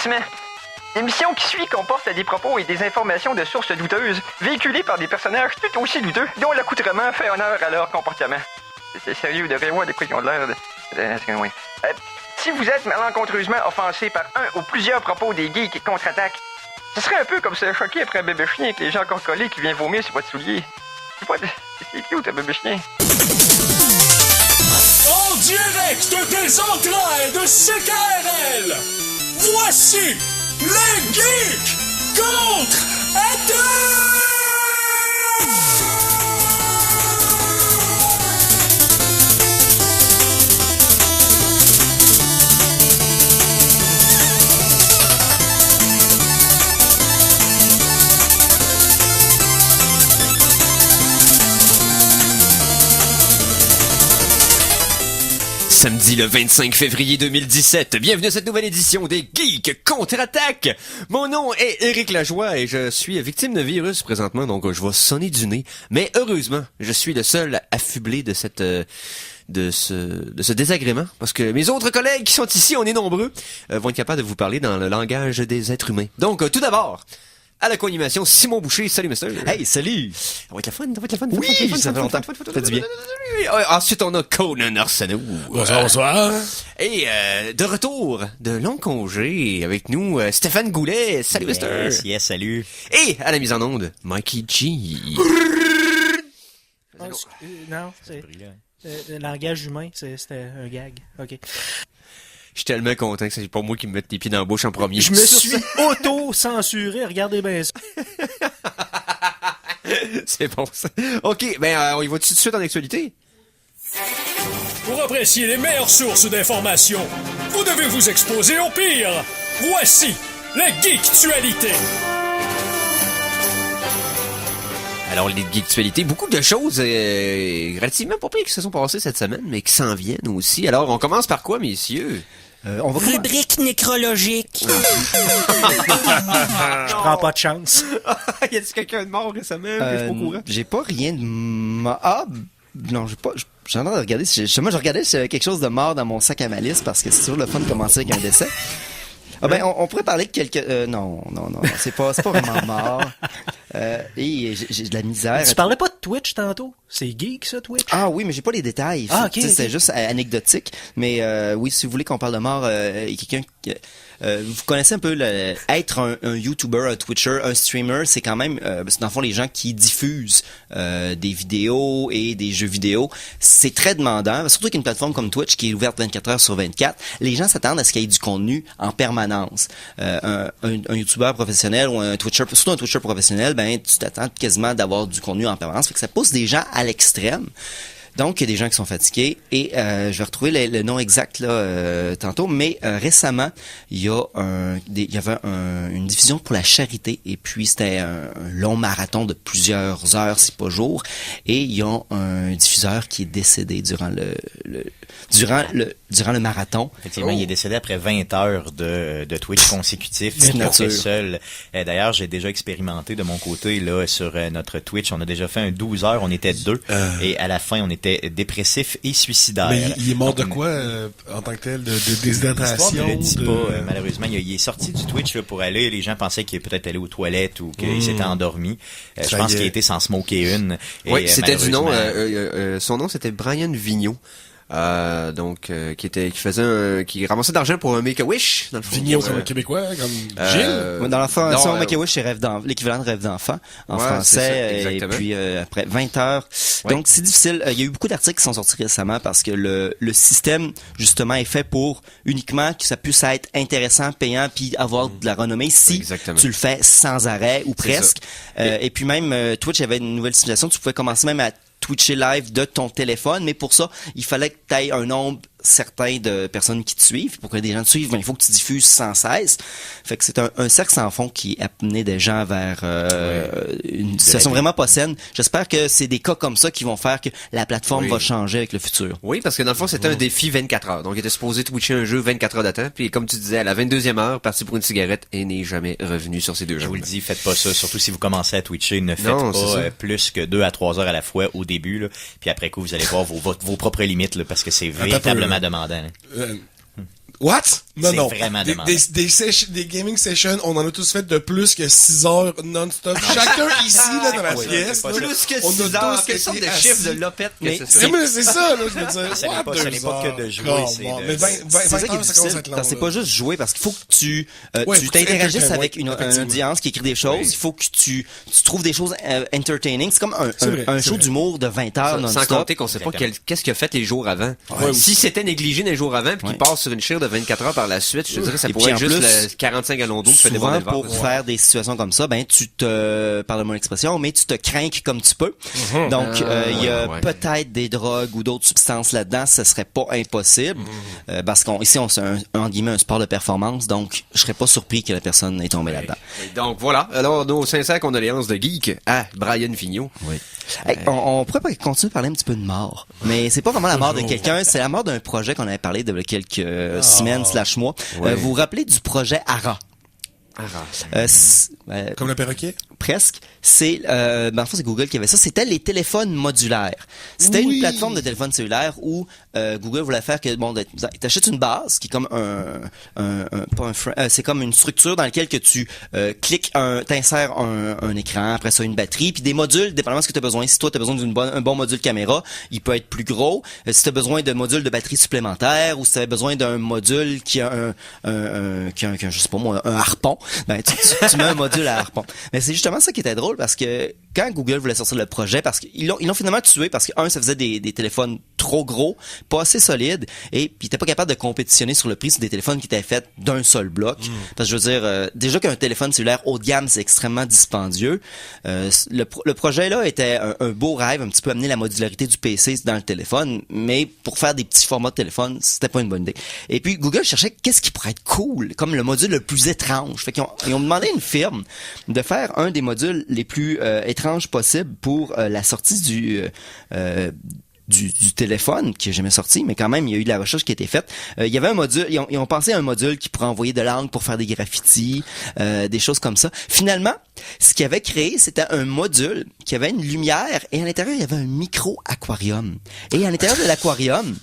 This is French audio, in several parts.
Avertissement. L'émission qui suit comporte des propos et des informations de sources douteuses, véhiculées par des personnages tout aussi douteux, dont l'accoutrement fait honneur à leur comportement. C'est sérieux, de rien voir de quoi ils ont l'air de... si vous êtes malencontreusement offensé par un ou plusieurs propos des geeks contre-attaque, ce serait un peu comme se choquer après un bébé chien avec les gens encore collés qui vient vomir sur votre soulier. C'est cute, un bébé chien. En direct des entrailles de CKRL, voici les geeks contre-attaque! Samedi le 25 février 2017, bienvenue à cette nouvelle édition des Geeks Contre-Attaque. Mon nom est Éric Lajoie et je suis victime de virus présentement, donc je vais sonner du nez. Mais heureusement, je suis le seul affublé de de ce désagrément, parce que mes autres collègues qui sont ici, on est nombreux, vont être capables de vous parler dans le langage des êtres humains. Donc tout d'abord, à la co-animation, Simon Boucher. Salut, mister. Hey, salut! Ça va être la fun, ça va être la fun. Oui, ça fait longtemps. Ça fait du bien. Ensuite, on a Conan Arsenault. Bonsoir. Et de retour de long congé avec nous, Stéphane Goulet. Salut, mister. Yes, salut. Et à la mise en onde, Mikey G. Non, c'est le langage humain, c'était un gag. OK. Je suis tellement content que c'est pas moi qui me mette les pieds dans la bouche en premier. Je me suis auto-censuré, regardez bien ça. C'est bon, ça. OK, on y va tout de suite en actualité? Pour apprécier les meilleures sources d'informations, vous devez vous exposer au pire. Voici les Geektualités. Alors, les geektualités, beaucoup de choses relativement pas pires qui se sont passées cette semaine, mais qui s'en viennent aussi. Alors, on commence par quoi, messieurs? On va Rubrique nécrologique. Je prends pas de chance. Y a-t-il quelqu'un de mort récemment? Que je suis pas au courant? j'ai pas rien de non, j'ai pas... J'ai en train de regarder, justement, je regardais si j'avais quelque chose de mort dans mon sac à malice, parce que c'est toujours le fun de commencer avec un décès. Ah ben, on pourrait parler de quelques... non, c'est pas vraiment mort. Et j'ai de la misère. Tu parlais pas de Twitch tantôt? C'est geek, ça, Twitch? Ah oui, mais j'ai pas les détails. Ah, ok. C'est juste anecdotique. Mais oui, si vous voulez qu'on parle de mort, quelqu'un... vous connaissez un peu être un YouTuber, un Twitcher, un streamer, c'est quand même, c'est dans le fond les gens qui diffusent des vidéos et des jeux vidéo. C'est très demandant, surtout qu'une plateforme comme Twitch qui est ouverte 24 heures sur 24, les gens s'attendent à ce qu'il y ait du contenu en permanence. Un YouTuber professionnel ou un Twitcher, surtout un Twitcher professionnel, ben tu t'attends quasiment d'avoir du contenu en permanence, fait que ça pousse des gens à l'extrême. Donc, il y a des gens qui sont fatigués et je vais retrouver le nom exact là tantôt, mais récemment, il y avait une diffusion pour la charité et puis c'était un long marathon de plusieurs heures, si pas jours, et il y a un diffuseur qui est décédé durant le marathon. Effectivement, il est décédé après 20 heures de Twitch consécutifs. Il a fait seul. D'ailleurs, j'ai déjà expérimenté de mon côté là sur notre Twitch. On a déjà fait un 12 heures, on était deux et à la fin, on était dépressif et suicidaire. Mais il est mort de quoi en tant que tel? De déshydratation? Je ne le dis pas, malheureusement. Il est sorti du Twitch là, pour aller. Les gens pensaient qu'il est peut-être allé aux toilettes ou qu'il s'était endormi. Je pense qu'il a été s'en smoker une. Oui, c'était du nom. Son nom, c'était Brian Vigneault. Qui ramassait de l'argent pour un Make-A-Wish, dans le fond. Vigneault comme un Québécois, comme Gilles? Dans l'enfant, Make-A-Wish, c'est l'équivalent de rêve d'enfant, en français, et puis après 20 heures. Ouais. Donc, c'est difficile. Il y a eu beaucoup d'articles qui sont sortis récemment parce que le système, justement, est fait pour uniquement que ça puisse être intéressant, payant, puis avoir de la renommée si tu le fais sans arrêt, ou presque. Et puis même, Twitch avait une nouvelle situation, tu pouvais commencer même à Twitcher live de ton téléphone, mais pour ça, il fallait que tu aies un nombre certain de personnes qui te suivent. Pour que des gens te suivent, il faut que tu diffuses sans cesse. Fait que c'est un cercle sans fond qui amenait des gens vers une situation vraiment pas saine. J'espère que c'est des cas comme ça qui vont faire que la plateforme va changer avec le futur. Oui, parce que dans le fond, c'était un défi 24 heures. Donc, il était supposé twitcher un jeu 24 heures d'attente. Puis, comme tu disais, à la 22e heure, parti pour une cigarette et n'est jamais revenu sur ces deux jeux. Je vous le dis, faites pas ça. Surtout si vous commencez à twitcher, ne faites pas plus que 2 à 3 heures à la fois au début. Là. Puis après coup, vous allez voir vos propres limites là, parce que c'est véritablement demandant. What? Non, non. Vraiment des, demandant. des gaming sessions, on en a tous fait de plus que 6 heures non-stop. Chacun ici, là, dans la pièce. Là, Plus que on a 6 heures, tous quelle été sorte de assis. chiffre de lopette que Mais c'est C'est ça? mais c'est ça, là, je veux dire. Ce n'est pas- ce n'est pas que de jouer, c'est de- Mais 20 C'est ça qui est heures, ça commence à difficile, être long. parce que c'est pas juste jouer, parce qu'il faut que tu Ouais, tu faut que tu t'interagisses entertaines, avec ouais, une effectivement. audience qui écrit des choses. Il faut que tu trouves des choses entertaining. C'est comme C'est vrai, un c'est show vrai. d'humour de 20 heures Sans non-stop. compter qu'on sait pas qu'est-ce qu'il a fait les jours avant. Ouais, Si c'était négligé les jours avant puis qu'il Ouais. passe sur une chire de 24 heures par la suite, je te dirais ça Et pourrait puis, être en juste plus, le 45 gallons d'eau qui fait Souvent, déborder le pour ventre. faire des situations comme ça, ben tu te, pardon mon expression, mais tu te crainques comme tu peux. Donc, il y a ouais. peut-être des drogues ou d'autres substances là-dedans, ce serait pas impossible, parce qu'ici, c'est en guillemets un sport de performance, donc je serais pas surpris que la personne ait tombé là-dedans. Et donc voilà, alors nos sincères condoléances de geek à Brian Fignot. Oui. Hey, on pourrait pas continuer à parler un petit peu de mort, mais c'est pas vraiment la mort de quelqu'un, c'est la mort d'un projet qu'on avait parlé de quelques semaines / mois. Ouais. Vous vous rappelez du projet ARA? Comme le perroquet? Presque. C'est, dans le fond, c'est Google qui avait ça. C'était les téléphones modulaires. C'était Oui. une plateforme de téléphone cellulaire où Google voulait faire que, bon, t'achètes une base qui est comme c'est comme une structure dans laquelle que tu cliques, t'insères un écran, après ça une batterie, puis des modules, dépendamment de ce que tu as besoin. Si toi, tu as besoin d'un bon module caméra, il peut être plus gros. Si tu as besoin de modules de batterie supplémentaires ou si tu as besoin d'un module qui a je sais pas moi, un harpon, ben tu mets un module à harpon. Mais c'est justement ça qui était drôle parce que quand Google voulait sortir le projet, parce qu'ils l'ont finalement tué parce que ça faisait des téléphones trop gros, pas assez solides, et puis ils étaient pas capables de compétitionner sur le prix sur des téléphones qui étaient faits d'un seul bloc. Parce que je veux dire, déjà qu'un téléphone cellulaire haut de gamme, c'est extrêmement dispendieux. Le projet là était un beau rêve, un petit peu amener la modularité du PC dans le téléphone, mais pour faire des petits formats de téléphone, c'était pas une bonne idée. Et puis Google cherchait qu'est-ce qui pourrait être cool, comme le module le plus étrange. Fait qu'ils ont demandé à une firme de faire un des modules les plus étranges possibles pour la sortie du téléphone, qui est jamais sorti, mais quand même, il y a eu de la recherche qui a été faite. Il y avait un module, ils ont pensé à un module qui pourrait envoyer de l'encre pour faire des graffitis, des choses comme ça. Finalement, ce qu'ils avaient créé, c'était un module qui avait une lumière, et à l'intérieur, il y avait un micro-aquarium. Et à l'intérieur de l'aquarium,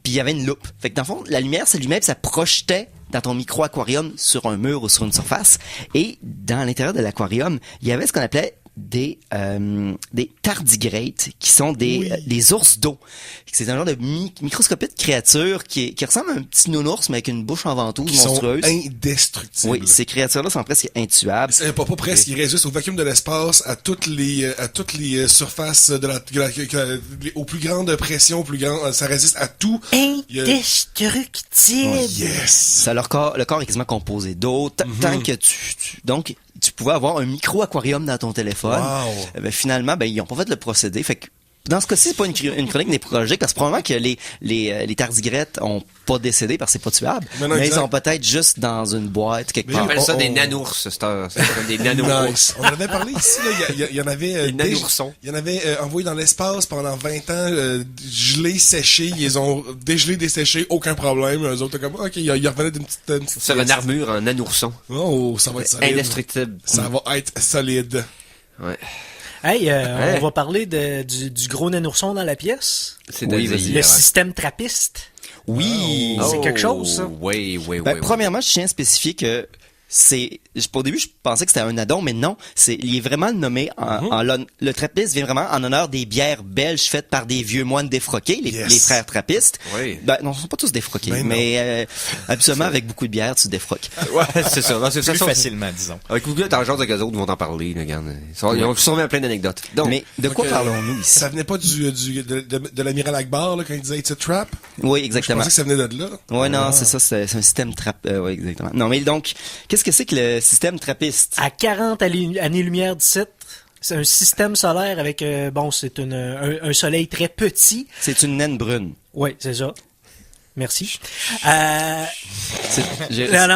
puis il y avait une loupe. Fait que dans le fond, la lumière s'allumait, puis ça projetait dans ton micro-aquarium sur un mur ou sur une surface. Et dans l'intérieur de l'aquarium, il y avait ce qu'on appelait des tardigrades, qui sont des ours d'eau. C'est un genre de microscopique de créature qui ressemble à un petit nounours, mais avec une bouche en ventouse monstrueuse. Sont indestructibles. Oui, ces créatures-là sont presque intuables. C'est pas presque, ils résistent au vacuum de l'espace, à toutes les surfaces aux plus grandes pressions, ça résiste à tout. Indestructible. Yes! Le corps est quasiment composé d'eau. Tant que donc, tu pouvais avoir un micro-aquarium dans ton téléphone. Wow. Ben, finalement, ils ont pas fait le procédé. Fait que, dans ce cas-ci, c'est pas une chronique néprologique, parce que probablement que les tardigrettes ont pas décédé parce que c'est pas tuable. Mais ils sont peut-être juste dans une boîte quelque part. On appelle ça des nanours, c'est comme des nanours. Nice. On en avait parlé ici, là. Il y en avait, Des nanoursons. il y en avait envoyé dans l'espace pendant 20 ans, gelés, séchés, ils ont dégelé, desséché, aucun problème. Eux autres, comme, ok, ils revenaient d'une petite Sur une armure en nanourson. Oh, ça va être solide. Indestructible. Ça va être solide. Ouais. Hey, Ouais. on va parler du gros nanourson dans la pièce. C'est-à-dire, Le système trappiste. Oui. C'est quelque chose, ça. Oui. Premièrement, je tiens à spécifier que au début, je pensais que c'était un addon, mais non. Il est vraiment nommé le trappiste vient vraiment en honneur des bières belges faites par des vieux moines défroqués, les frères trappistes. Oui. Non, ils sont pas tous défroqués, Ben mais absolument avec beaucoup de bière, tu défroques. Ouais, c'est ça. Non, c'est Plus ça. facilement, disons. Avec Google, t'en genre de gaz autres vont t'en parler, là, regarde. Ils ont sûrement plein d'anecdotes. Donc, Mais de quoi Donc, parlons-nous ici? Ça venait pas de l'amiral Akbar, là, quand il disait It's a trap? Oui, Je exactement. pensais que ça venait de là. Ouais, non, c'est ça, c'est un système oui, exactement. Non, mais donc, qu'est-ce que c'est que le système trappiste? À 40 années-lumière d'ici, c'est un système solaire avec, c'est un soleil très petit. C'est une naine brune. Oui, c'est ça. Merci. Non,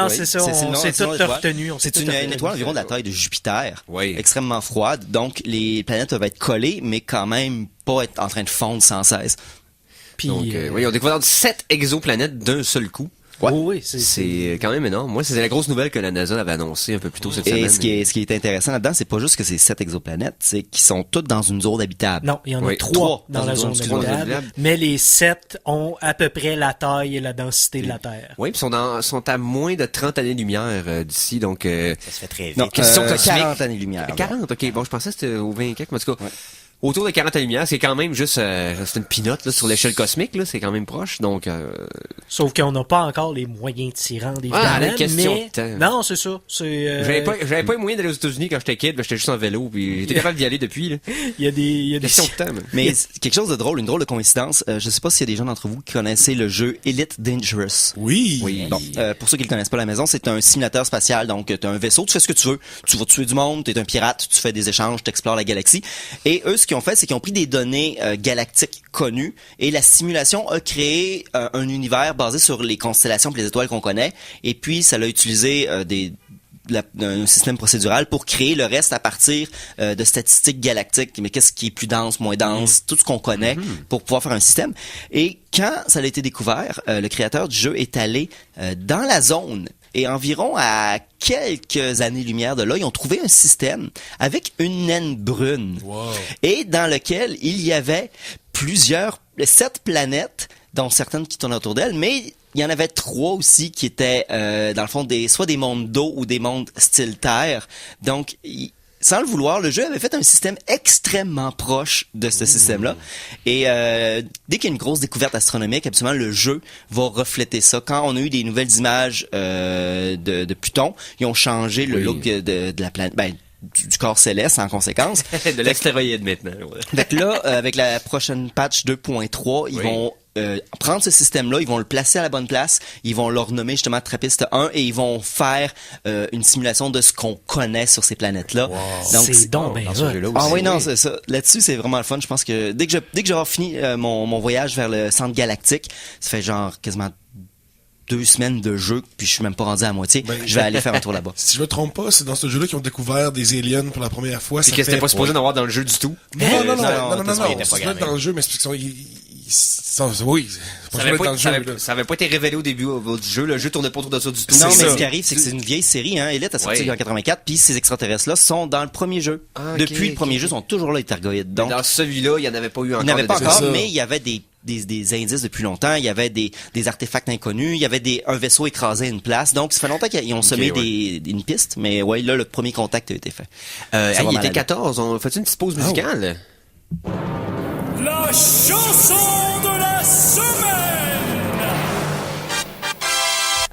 C'est ça, on s'est tout retenu. C'est une étoile environ de la taille de Jupiter. Oui. Extrêmement froide. Donc, les planètes peuvent être collées, mais quand même pas être en train de fondre sans cesse. Puis, Donc, oui, on a découvert 7 exoplanètes d'un seul coup. Ouais. Oh oui, C'est quand même énorme. Moi, c'est la grosse nouvelle que la NASA avait annoncée un peu plus tôt cette semaine. Et ce qui est intéressant là-dedans, c'est pas juste que c'est 7 exoplanètes, c'est qu'ils sont toutes dans une zone habitable. Non, il y en a Oui. 3 dans la Trois zone dans une zone habitable, mais les 7 ont à peu près la taille et la densité de la Terre. Oui, puis sont à moins de 30 années-lumière d'ici, donc... Ça se fait très vite. Non, Question cosmique. 40 années-lumière. 40, ok. Bon, je pensais que c'était au 24, mais en tout cas... Autour de 40 années-lumière, c'est quand même juste... c'est une pinotte là, sur l'échelle cosmique, là, c'est quand même proche, donc... Sauf qu'on n'a pas encore les moyens de s'y rendre, Ah, évidemment, la question mais... de temps. Non, c'est ça. C'est, J'avais pas les moyens d'aller aux États-Unis quand j'étais kid, j'étais juste en vélo, puis j'étais capable d'y aller depuis, là. Il y a des Question de temps, Mais quelque chose de drôle, une drôle de coïncidence. Je sais pas s'il y a des gens d'entre vous qui connaissaient le jeu Elite Dangerous. Oui. Bon, pour ceux qui le connaissent pas à la maison, c'est un simulateur spatial. Donc, tu as un vaisseau, tu fais ce que tu veux. Tu vas tuer du monde, tu es un pirate, tu fais des échanges, tu explores la galaxie. Et eux, ce qu'ils ont fait, c'est qu'ils ont pris des données galactiques connues et la simulation a créé un univers basé sur les constellations et les étoiles qu'on connaît. Et puis, ça l'a utilisé un système procédural pour créer le reste à partir de statistiques galactiques. Mais qu'est-ce qui est plus dense, moins dense, tout ce qu'on connaît pour pouvoir faire un système. Et quand ça a été découvert, le créateur du jeu est allé dans la zone et environ à quelques années-lumière de là, ils ont trouvé un système avec une naine brune. Wow. Et dans lequel il y avait 7 planètes, dont certaines qui tournent autour d'elle, mais il y en avait 3 aussi qui étaient, dans le fond, soit des mondes d'eau ou des mondes style Terre. Donc, sans le vouloir, le jeu avait fait un système extrêmement proche de ce système-là. Et dès qu'il y a une grosse découverte astronomique, absolument, le jeu va refléter ça. Quand on a eu des nouvelles images de Pluton, ils ont changé le look de la planète. Du corps céleste en conséquence. de l'astéroïde maintenant. Ouais. Donc là, avec la prochaine patch 2.3, ils vont prendre ce système-là, ils vont le placer à la bonne place, ils vont le renommer justement Trappist 1 et ils vont faire une simulation de ce qu'on connaît sur ces planètes-là. Wow. Donc, c'est donc ben hot. Ah oui, non, c'est ça. Là-dessus, c'est vraiment le fun. Je pense que dès que j'aurai fini mon voyage vers le centre galactique, ça fait genre quasiment 2 semaines de jeu, puis je suis même pas rendu à la moitié. Je vais aller faire un tour là-bas. Si je me trompe pas, c'est dans ce jeu-là qu'ils ont découvert des aliens pour la première fois. Puis que c'était pas supposé d'avoir dans le jeu du tout. Non, non, c'est pas dans le jeu, mais c'est parce qu'ils oui, c'est pas dans le jeu. Ça avait pas été révélé au début du jeu. Le jeu tournait pas autour de ça du tout. Non, mais ça. ce qui arrive, c'est que c'est une vieille série, hein. Elite a sorti en 84, puis ces extraterrestres-là sont dans le premier jeu. Ah, Depuis le premier jeu, ils sont toujours là, les Targoïdes. Donc, dans celui-là, il y en avait pas eu encore. il n'y en avait pas de encore, ça. mais il y avait des indices depuis longtemps, il y avait des artefacts inconnus, il y avait un vaisseau écrasé à une place. Donc, ça fait longtemps qu'ils ont semé une piste, mais ouais, là, le premier contact a été fait. Il était 14. On fait une petite pause musicale? La chanson de la semaine!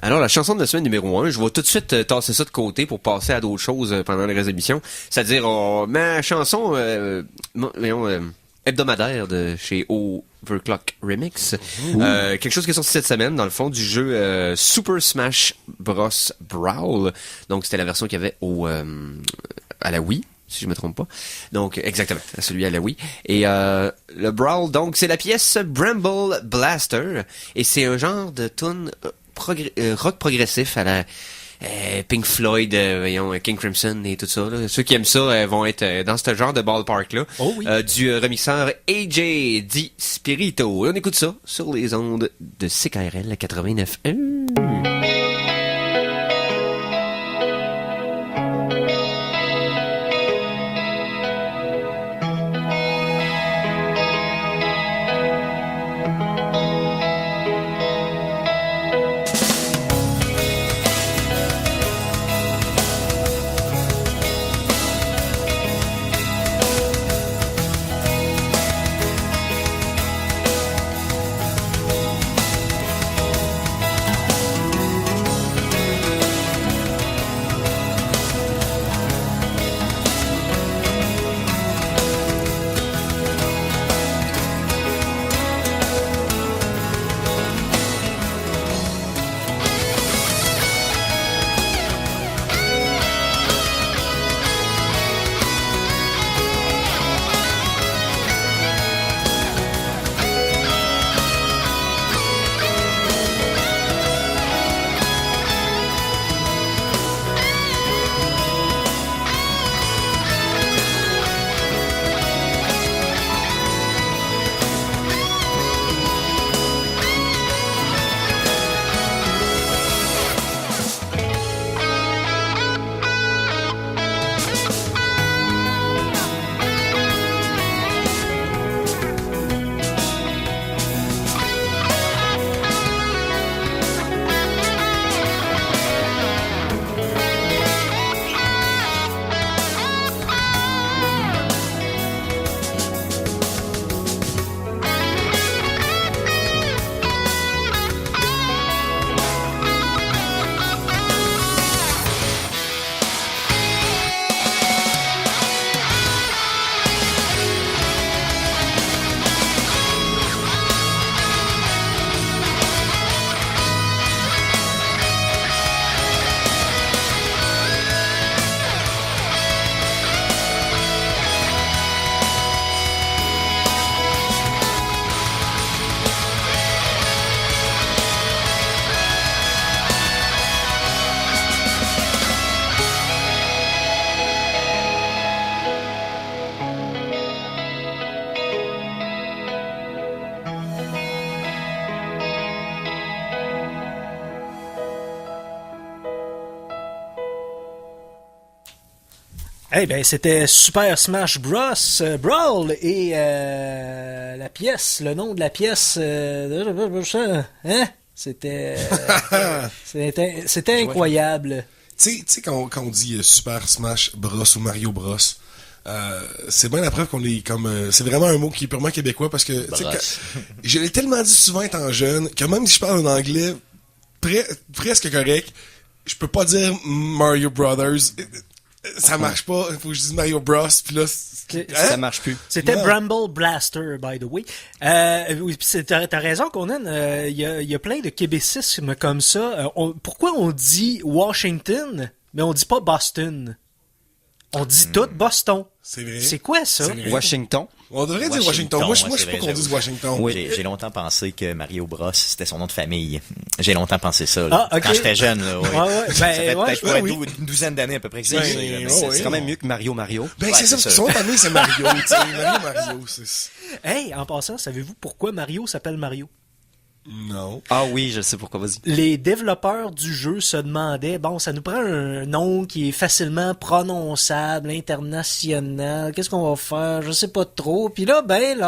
Alors, la chanson de la semaine numéro 1, je vais tout de suite tasser ça de côté pour passer à d'autres choses pendant les émissions. C'est-à-dire, ma chanson hebdomadaire de chez Overclock Remix. Quelque chose qui est sorti cette semaine, dans le fond, du jeu Super Smash Bros. Brawl. Donc, c'était la version qu'il y avait à la Wii, si je me trompe pas. Donc, exactement, celui à la Wii. Et le Brawl, donc, c'est la pièce Bramble Blaster. Et c'est un genre de tune rock progressif à la Pink Floyd, King Crimson et tout ça. Là. Ceux qui aiment ça vont être dans ce genre de ballpark-là. Oh oui. Du remixeur AJ Di Spirito. Et on écoute ça sur les ondes de CKRL 89.1. Eh ben, c'était Super Smash Bros. Brawl et la pièce, le nom de la pièce, hein? C'était incroyable. Tu sais, quand on dit Super Smash Bros ou Mario Bros, c'est bien la preuve qu'on est comme... c'est vraiment un mot qui est purement québécois parce que... Je l'ai tellement dit souvent étant jeune que même si je parle en anglais presque correct, je peux pas dire Mario Brothers. Ça marche pas. Il faut que je dise Mario Bros. Puis là, ça marche plus. C'était Bramble Blaster, by the way. Oui, t'as raison, Conan. Il y a plein de québécismes comme ça. Pourquoi on dit Washington, mais on dit pas Boston? On dit tout Boston. C'est vrai. C'est quoi ça? Washington. On devrait dire Washington. Moi, je sais pas qu'on dise Washington. Oui. J'ai longtemps pensé que Mario Bros, c'était son nom de famille. J'ai longtemps pensé ça, là. Ah, okay. Quand j'étais jeune, là. Oui. Ça fait peut-être pas une douzaine d'années à peu près que c'est quand même mieux que Mario. Ben, c'est ça, parce que son famille, c'est Mario. Mario. Hey, en passant, savez-vous pourquoi Mario s'appelle Mario? Non. Ah oui, je sais pourquoi, vas-y. Les développeurs du jeu se demandaient, bon, ça nous prend un nom qui est facilement prononçable, international, qu'est-ce qu'on va faire? Je sais pas trop. Puis là, ben,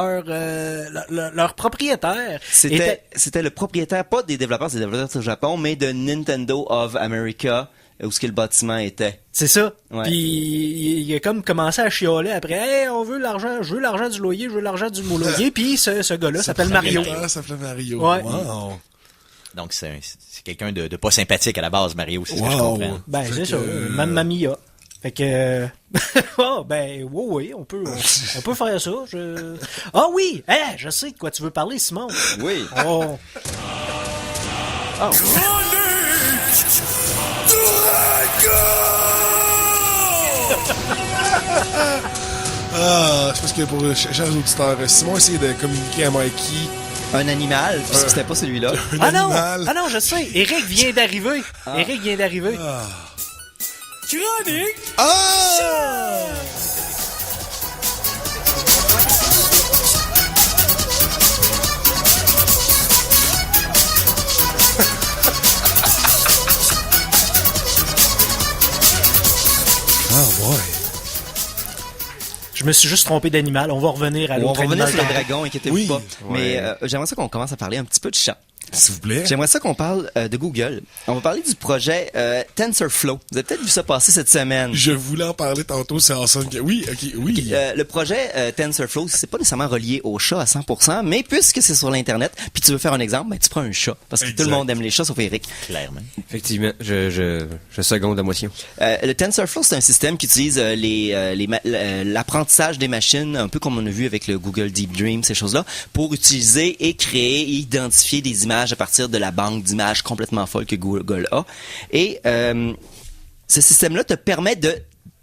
leur propriétaire... C'était le propriétaire, pas des développeurs, c'est des développeurs du Japon, mais de Nintendo of America, où ce que le bâtiment était. C'est ça. Ouais. Puis il a comme commencé à chialer après. Hey, on veut l'argent, je veux l'argent du loyer, je veux l'argent du loyer. Puis ce gars-là s'appelle Mario. Ça s'appelle Mario. Ouais. Wow. Donc c'est quelqu'un de pas sympathique à la base, Mario, c'est ce que je comprends. Ben c'est ça, Mamma Mia. Fait que oh, ben oui, on peut faire ça. Ah oui, je sais de quoi tu veux parler, Simon. Oui. Oh. C'est parce que pour chers auditeurs, Simon essayait de communiquer à Mikey. Un animal, parce que c'était pas celui-là. Ah non, je sais. Eric vient d'arriver. Chronique! Oh boy. Je me suis juste trompé d'animal. On va revenir à l'autre On va revenir animal. sur le dragon, inquiétez-vous pas. Ouais. Mais j'aimerais ça qu'on commence à parler un petit peu de chat. S'il vous plaît. J'aimerais ça qu'on parle de Google. On va parler du projet TensorFlow. Vous avez peut-être vu ça passer cette semaine. Je voulais en parler tantôt, c'est awesome. Oui, oui. Le projet TensorFlow, c'est pas nécessairement relié au chat à 100%, mais puisque c'est sur l'Internet, puis tu veux faire un exemple, ben tu prends un chat. Parce que tout le monde aime les chats, sauf Eric. Clairement. Effectivement, je seconde la motion. Le TensorFlow, c'est un système qui utilise l'apprentissage des machines, un peu comme on a vu avec le Google Deep Dream, ces choses-là, pour utiliser et créer et identifier des images à partir de la banque d'images complètement folle que Google a. Et ce système-là te permet de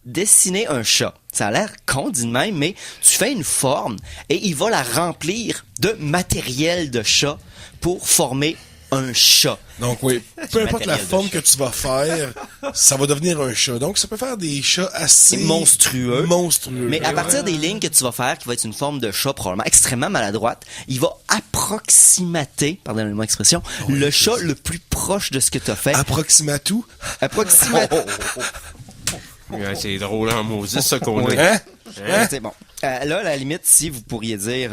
dessiner un chat. Ça a l'air con dit de même, mais tu fais une forme et il va la remplir de matériel de chat pour former un chat. Donc oui, peu importe la forme que tu vas faire, ça va devenir un chat. Donc ça peut faire des chats assez monstrueux. Mais à Ouais. partir des lignes que tu vas faire, qui va être une forme de chat probablement extrêmement maladroite, il va approximater, pardonnez-moi l'expression, le chat le plus proche de ce que tu as fait. Approximatou. Approximater. Ouais, c'est drôle en Moses, ça qu'on a. Hein? C'est bon. Là, à la limite, si vous pourriez dire,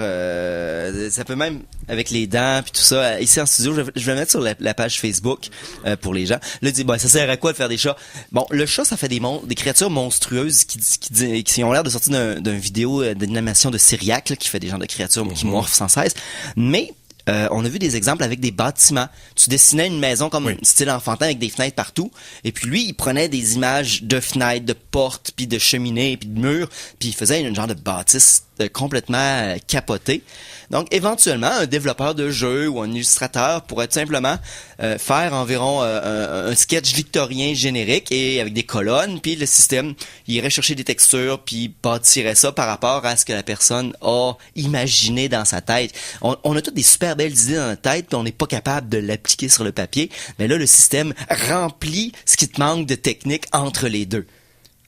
ça peut même avec les dents puis tout ça. Ici en studio, je vais le mettre sur la page Facebook pour les gens. Là, dit ça sert à quoi de faire des chats? Bon, le chat, ça fait des créatures monstrueuses qui ont l'air de sortir d'une vidéo d'animation de Cyriac là, qui fait des genres de créatures qui morphent sans cesse. Mais on a vu des exemples avec des bâtiments. Tu dessinais une maison comme style enfantin avec des fenêtres partout. Et puis lui, il prenait des images de fenêtres, de portes, puis de cheminées, puis de murs, puis il faisait une genre de bâtisse complètement capotée. Donc, éventuellement, un développeur de jeu ou un illustrateur pourrait tout simplement faire environ un sketch victorien générique et avec des colonnes, puis le système il irait chercher des textures, puis bâtirait ça par rapport à ce que la personne a imaginé dans sa tête. On a toutes des super belles idées dans notre tête, puis on n'est pas capable de l'appliquer sur le papier. Mais là, le système remplit ce qui te manque de technique entre les deux.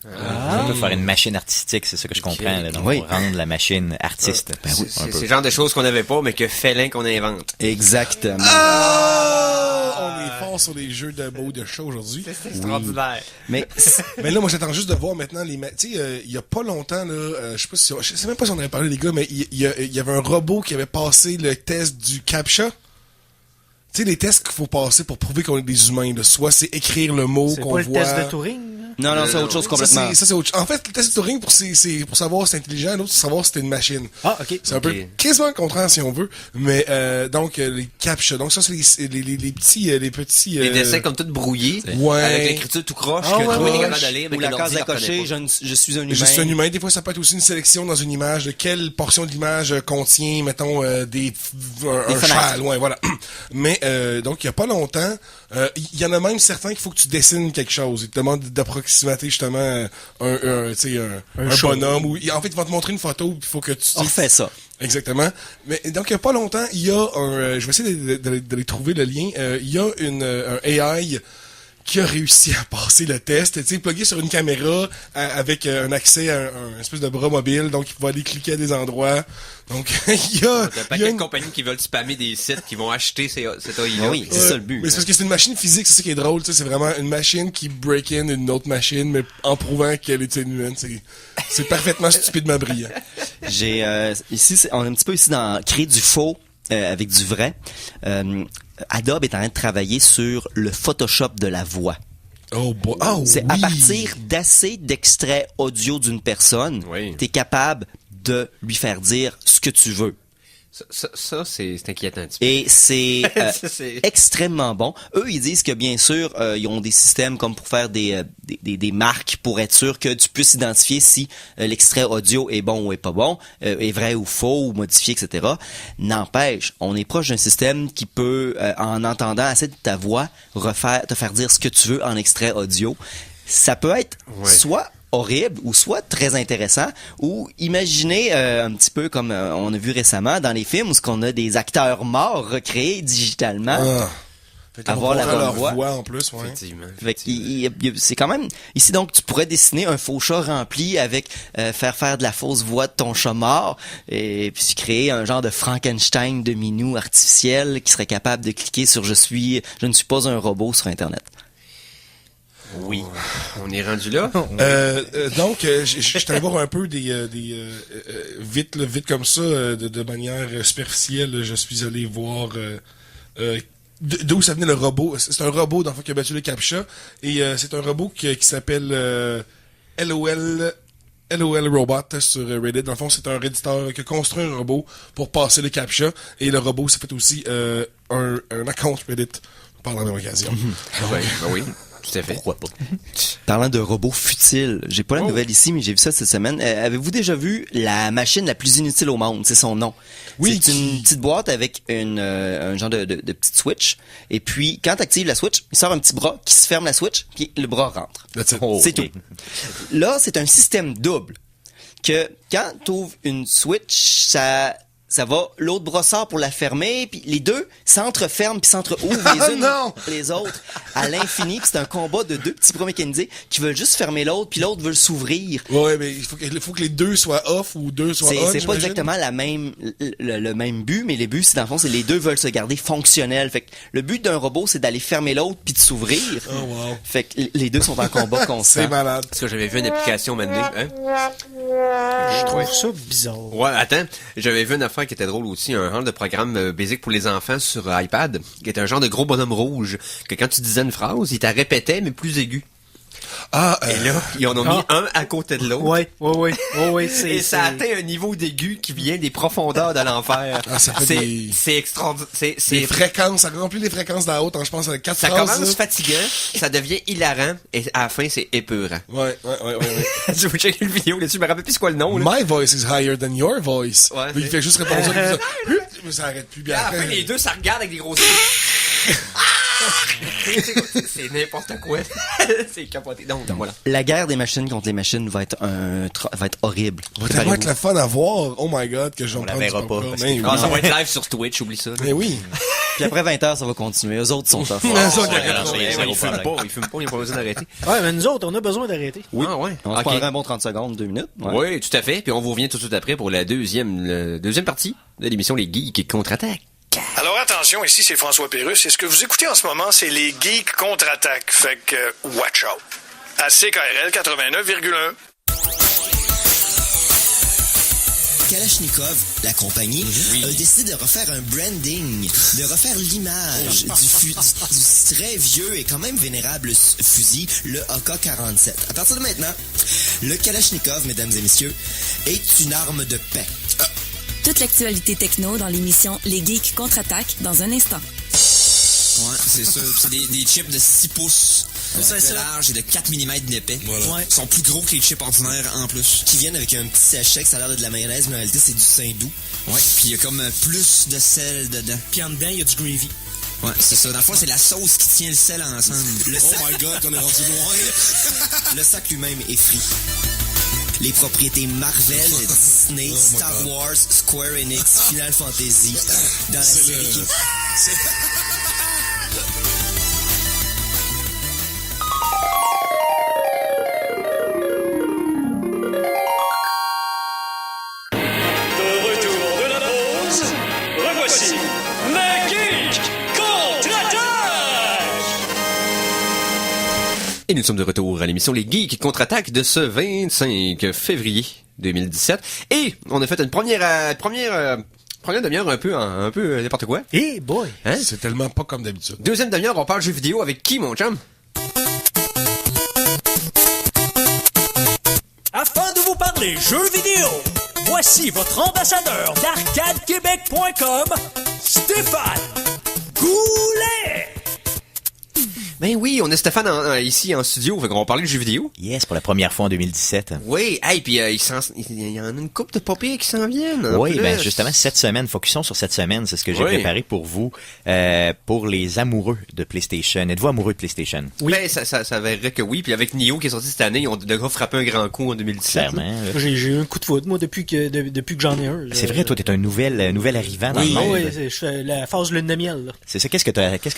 On peut faire une machine artistique, c'est ça que je comprends. Là, donc, rendre la machine artiste. C'est le genre de choses qu'on n'avait pas, mais que Félin qu'on invente. Exactement. On est fort sur les jeux de mots de chat aujourd'hui. C'est extraordinaire. Mais Mais là, moi, j'attends juste de voir maintenant tu sais, il y a pas longtemps, là, je sais même pas si on avait parlé, les gars, mais il y avait un robot qui avait passé le test du CAPTCHA. Tu sais, les tests qu'il faut passer pour prouver qu'on est des humains, là. Soit c'est écrire le mot C'est qu'on pas voit. le test de Turing, là? non, c'est autre chose complètement. Ça, c'est autre chose. En fait, le test de Turing, c'est pour savoir si c'est intelligent, l'autre, c'est savoir si c'est une machine. Ah, ok. C'est un peu quasiment le contraire, si on veut. Mais, donc, les CAPTCHA. Donc, ça, c'est les petits, Les dessins comme tout brouillés. Ouais. Avec l'écriture tout croche, Ah, que ouais, tout le monde est ouais. capable de lire, mais Ou que la l'ordi case à le reconnaît cocher, pas. je suis un humain. Je suis un humain. Des fois, ça peut être aussi une sélection dans une image de quelle portion de l'image contient, mettons, un fenêtres. cheval. Ouais, voilà. Mais, donc, il y a pas longtemps, il y en a même certains qu'il faut que tu dessines quelque chose. Ils te demandent d'approximater, justement, un show. bonhomme. En fait, ils vont te montrer une photo, il faut que tu... On refait ça. Exactement. Mais donc, il y a pas longtemps, il y a je vais essayer de les trouver, le lien. Il y a un AI qui a réussi à passer le test, tu sais, plugué sur une caméra avec un accès à un espèce de bras mobile, donc il va aller cliquer à des endroits. Donc, il y a... T'as pas de compagnies qui veulent spammer des sites qui vont acheter cet AI-là. Ah oui, c'est ça le but. Mais c'est parce que c'est une machine physique, c'est ça qui est drôle, tu sais, c'est vraiment une machine qui break in une autre machine, mais en prouvant qu'elle est humaine. C'est parfaitement stupidement brillant. On est un petit peu ici dans créer du faux avec du vrai. Adobe est en train de travailler sur le Photoshop de la voix. Oh, boy. Oh, C'est oui. à partir d'assez d'extraits audio d'une personne, Oui. t'es capable de lui faire dire ce que tu veux. Ça, c'est inquiétant un petit peu. Et c'est C'est- extrêmement bon. Eux, ils disent que bien sûr, ils ont des systèmes comme pour faire des marques pour être sûr que tu puisses identifier si l'extrait audio est bon ou est pas bon, est vrai ou faux ou modifié, etc. N'empêche, on est proche d'un système qui peut, en entendant assez de ta voix, te faire dire ce que tu veux en extrait audio. Ça peut être soit horrible ou soit très intéressant, ou imaginez un petit peu comme on a vu récemment dans les films où on a des acteurs morts recréés digitalement. Ah. Fait qu'on Avoir va la voir bonne leur voix. voix en plus, ouais. Effectivement. Fait c'est quand même ici, donc tu pourrais dessiner un faux chat rempli avec faire de la fausse voix de ton chat mort et puis créer un genre de Frankenstein de minou artificiel qui serait capable de cliquer sur je ne suis pas un robot sur internet. Oui. On est rendu là. Donc, je allé voir un peu vite comme ça, de manière superficielle. Je suis allé voir d'où ça venait le robot. C'est un robot dans le fond qui a battu le CAPTCHA et c'est un robot qui s'appelle LOL Robot sur Reddit. Dans le fond, c'est un réditeur qui a construit un robot pour passer le CAPTCHA et le robot s'est fait aussi un account Reddit par la même occasion. Ben oui. Tout à fait. Pourquoi pas? Parlant de robots futiles, j'ai pas la nouvelle ici, mais j'ai vu ça cette semaine. Avez-vous déjà vu la machine la plus inutile au monde? C'est son nom. Oui, C'est une petite boîte avec un genre de petite switch. Et puis, quand tu actives la switch, il sort un petit bras qui se ferme la switch, puis le bras rentre. That's it. C'est tout. Là, c'est un système double. Que quand tu ouvres une switch, ça va, l'autre bras sort pour la fermer, puis les deux s'entreferment puis s'entre-ouvrent les unes non! les autres à l'infini. Puis c'est un combat de deux petits bras mécanisés qui veulent juste fermer l'autre, puis l'autre veut s'ouvrir. Ouais, mais il faut que les deux soient off ou deux soient on. C'est pas j'imagine. exactement le même but, mais les buts, c'est dans le fond, c'est les deux veulent se garder fonctionnels. Fait que le but d'un robot, c'est d'aller fermer l'autre puis de s'ouvrir. Oh, wow. Fait que les deux sont en combat constant. C'est malade. Parce que j'avais vu une application maintenant, hein? Je trouve ça bizarre. Ouais, attends. J'avais vu une affaire qui était drôle aussi, un genre de programme basique pour les enfants sur iPad, qui était un genre de gros bonhomme rouge, que quand tu disais une phrase, il t'a répétait, mais plus aigu. Ah, Et là, ils en ont mis un à côté de l'autre. Ouais, Et ça atteint un niveau d'aigu qui vient des profondeurs de l'enfer. Ah, ça fait des- C'est extraordinaire. les fréquences, ça remplit les fréquences d'en haut, je pense, avec 4 Ça phrases. commence là. fatigant, ça devient hilarant, et à la fin, c'est épeurant. Ouais. Je vous checker une vidéo là-dessus, je me rappelle plus c'est quoi le nom, là. My voice is higher than your voice. Ouais, Puis il fait juste répondre ça, mais ça arrête plus Et bien. à la fin, les deux, ça regarde avec des grosses c'est n'importe quoi. C'est capoté. Donc, voilà. La guerre des machines contre les machines va être horrible. Va tellement être le fun à voir. Oh my god, que j'en On la prends du verra pas, popcorn. parce Mais que- oui. Ah, ça va être live sur Twitch, oublie ça. Mais oui. Puis après 20h, ça va continuer. Eux autres sont tough. Mais ça, Ouais, regarde, alors, ouais, c'est- Il fume pas, il n'y a pas besoin d'arrêter. Ouais, mais nous autres, on a besoin d'arrêter. Oui, ouais. On se Ok. prendrait un bon 30 secondes, 2 minutes. Ouais. Oui, tout à fait. Puis on vous revient tout de suite après pour la deuxième partie de l'émission Les Geeks contre-attaque. Alors attention, ici c'est François Pérusse et ce que vous écoutez en ce moment, c'est les Geeks contre-attaque. Fait que, watch out. À CKRL 89,1. Kalachnikov, la compagnie, a décidé de refaire un branding, de refaire l'image du très vieux et quand même vénérable fusil, le AK-47. À partir de maintenant, le Kalachnikov, mesdames et messieurs, est une arme de paix. Toute l'actualité techno dans l'émission Les Geeks contre-attaque dans un instant. Ouais, c'est ça. C'est des chips de 6 pouces de large et de 4 mm d'épais. Voilà. Ouais. Ils sont plus gros que les chips ordinaires en plus. Qui viennent avec un petit sachet que ça a l'air de la mayonnaise, mais en réalité c'est du Saint-Doux. Ouais. Puis il y a comme plus de sel dedans. Puis en dedans, il y a du gravy. Ouais, c'est ça. Dans le fond, c'est la sauce qui tient le sel ensemble. Oh my God, qu'on est rendu loin. Le sac lui-même est frit. Les propriétés Marvel, Disney, Star Wars, Square Enix, Final Fantasy, dans la série qui... De retour de la pause, revoici les Geeks contre-attaque! Et nous sommes de retour à l'émission Les Geeks contre-attaque de ce 25 février 2017. Et on a fait une première demi-heure un peu n'importe quoi. Hey boy! Hein? C'est tellement pas comme d'habitude. Deuxième demi-heure, on parle jeux vidéo avec qui, mon chum? Afin de vous parler jeux vidéo, voici votre ambassadeur d'ArcadeQuébec.com, Stéphane Goulet! Ben oui, on a Stéphane ici en studio, fait qu'on va parler de jeux vidéo. Yes, pour la première fois en 2017. Oui, hey, puis il y en a une couple de papiers qui s'en viennent. Oui, ben justement, cette semaine, focusons sur cette semaine, c'est ce que j'ai préparé pour vous, pour les amoureux de PlayStation. Êtes-vous amoureux de PlayStation? Oui. Ben, ça verrait que oui, puis avec Nioh qui est sorti cette année, on devrait frapper un grand coup en 2017. Clairement. J'ai eu un coup de foudre, moi, depuis que j'en ai un. C'est vrai, toi, t'es un nouvel arrivant dans le monde. Oui, je fais la phase lune de miel, là. C'est ça, qu'est-ce que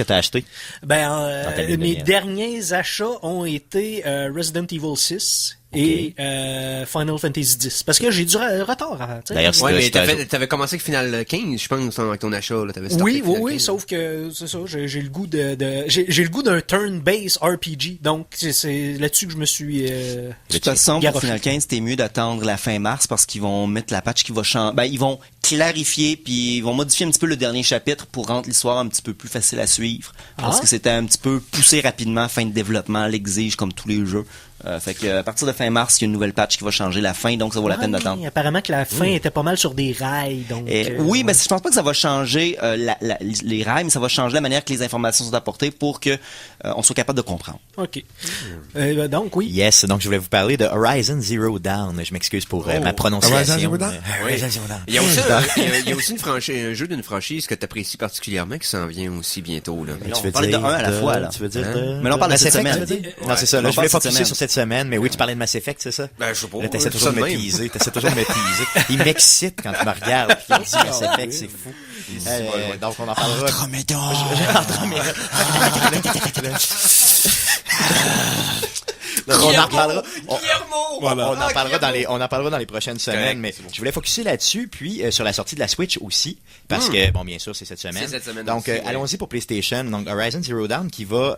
t'as acheté? Ben, mes derniers achats ont été Resident Evil 6 et Final Fantasy X. Parce que j'ai du retard avant. D'ailleurs, mais t'avais commencé avec Final 15, je pense, avec ton achat. Là, oui, sauf que c'est ça, j'ai le goût j'ai le goût d'un turn-based RPG. Donc, c'est là-dessus que je me suis de toute façon, pour Final 15, c'était mieux d'attendre la fin mars parce qu'ils vont mettre la patch qui va changer. Ben, ils vont clarifier puis ils vont modifier un petit peu le dernier chapitre pour rendre l'histoire un petit peu plus facile à suivre. Parce que c'était un petit peu poussé rapidement, fin de développement l'exige comme tous les jeux. Fait que à partir de fin mars, il y a une nouvelle patch qui va changer la fin, donc ça vaut la peine d'attendre. Apparemment que la fin était pas mal sur des rails, donc. Oui, mais je pense pas que ça va changer les rails, mais ça va changer la manière que les informations sont apportées pour que on soit capable de comprendre. Ok. Donc oui. Yes, donc je voulais vous parler de Horizon Zero Dawn. Je m'excuse pour ma prononciation. Horizon Zero Dawn. Horizon Zero Dawn. Il y a aussi un jeu d'une franchise que t'apprécies particulièrement qui s'en vient aussi bientôt là. Tu veux parler de un à la fois là. Tu veux dire mais là, on parle de cette semaine. Non, c'est ça. Là, je voulais focuser sur cette semaine, mais oui, tu parlais de Mass Effect, c'est ça? Ben, je sais pas. Là, t'essaies toujours de me teaser. Il m'excite quand tu me regardes. Puis il dit Mass Effect, c'est fou. Donc, on en parlera. On en reparlera. On en parlera dans les prochaines semaines, mais je voulais focuser là-dessus, puis sur la sortie de la Switch aussi, parce que bon, bien sûr, c'est cette semaine. Donc, allons-y pour PlayStation. Donc, Horizon Zero Dawn qui va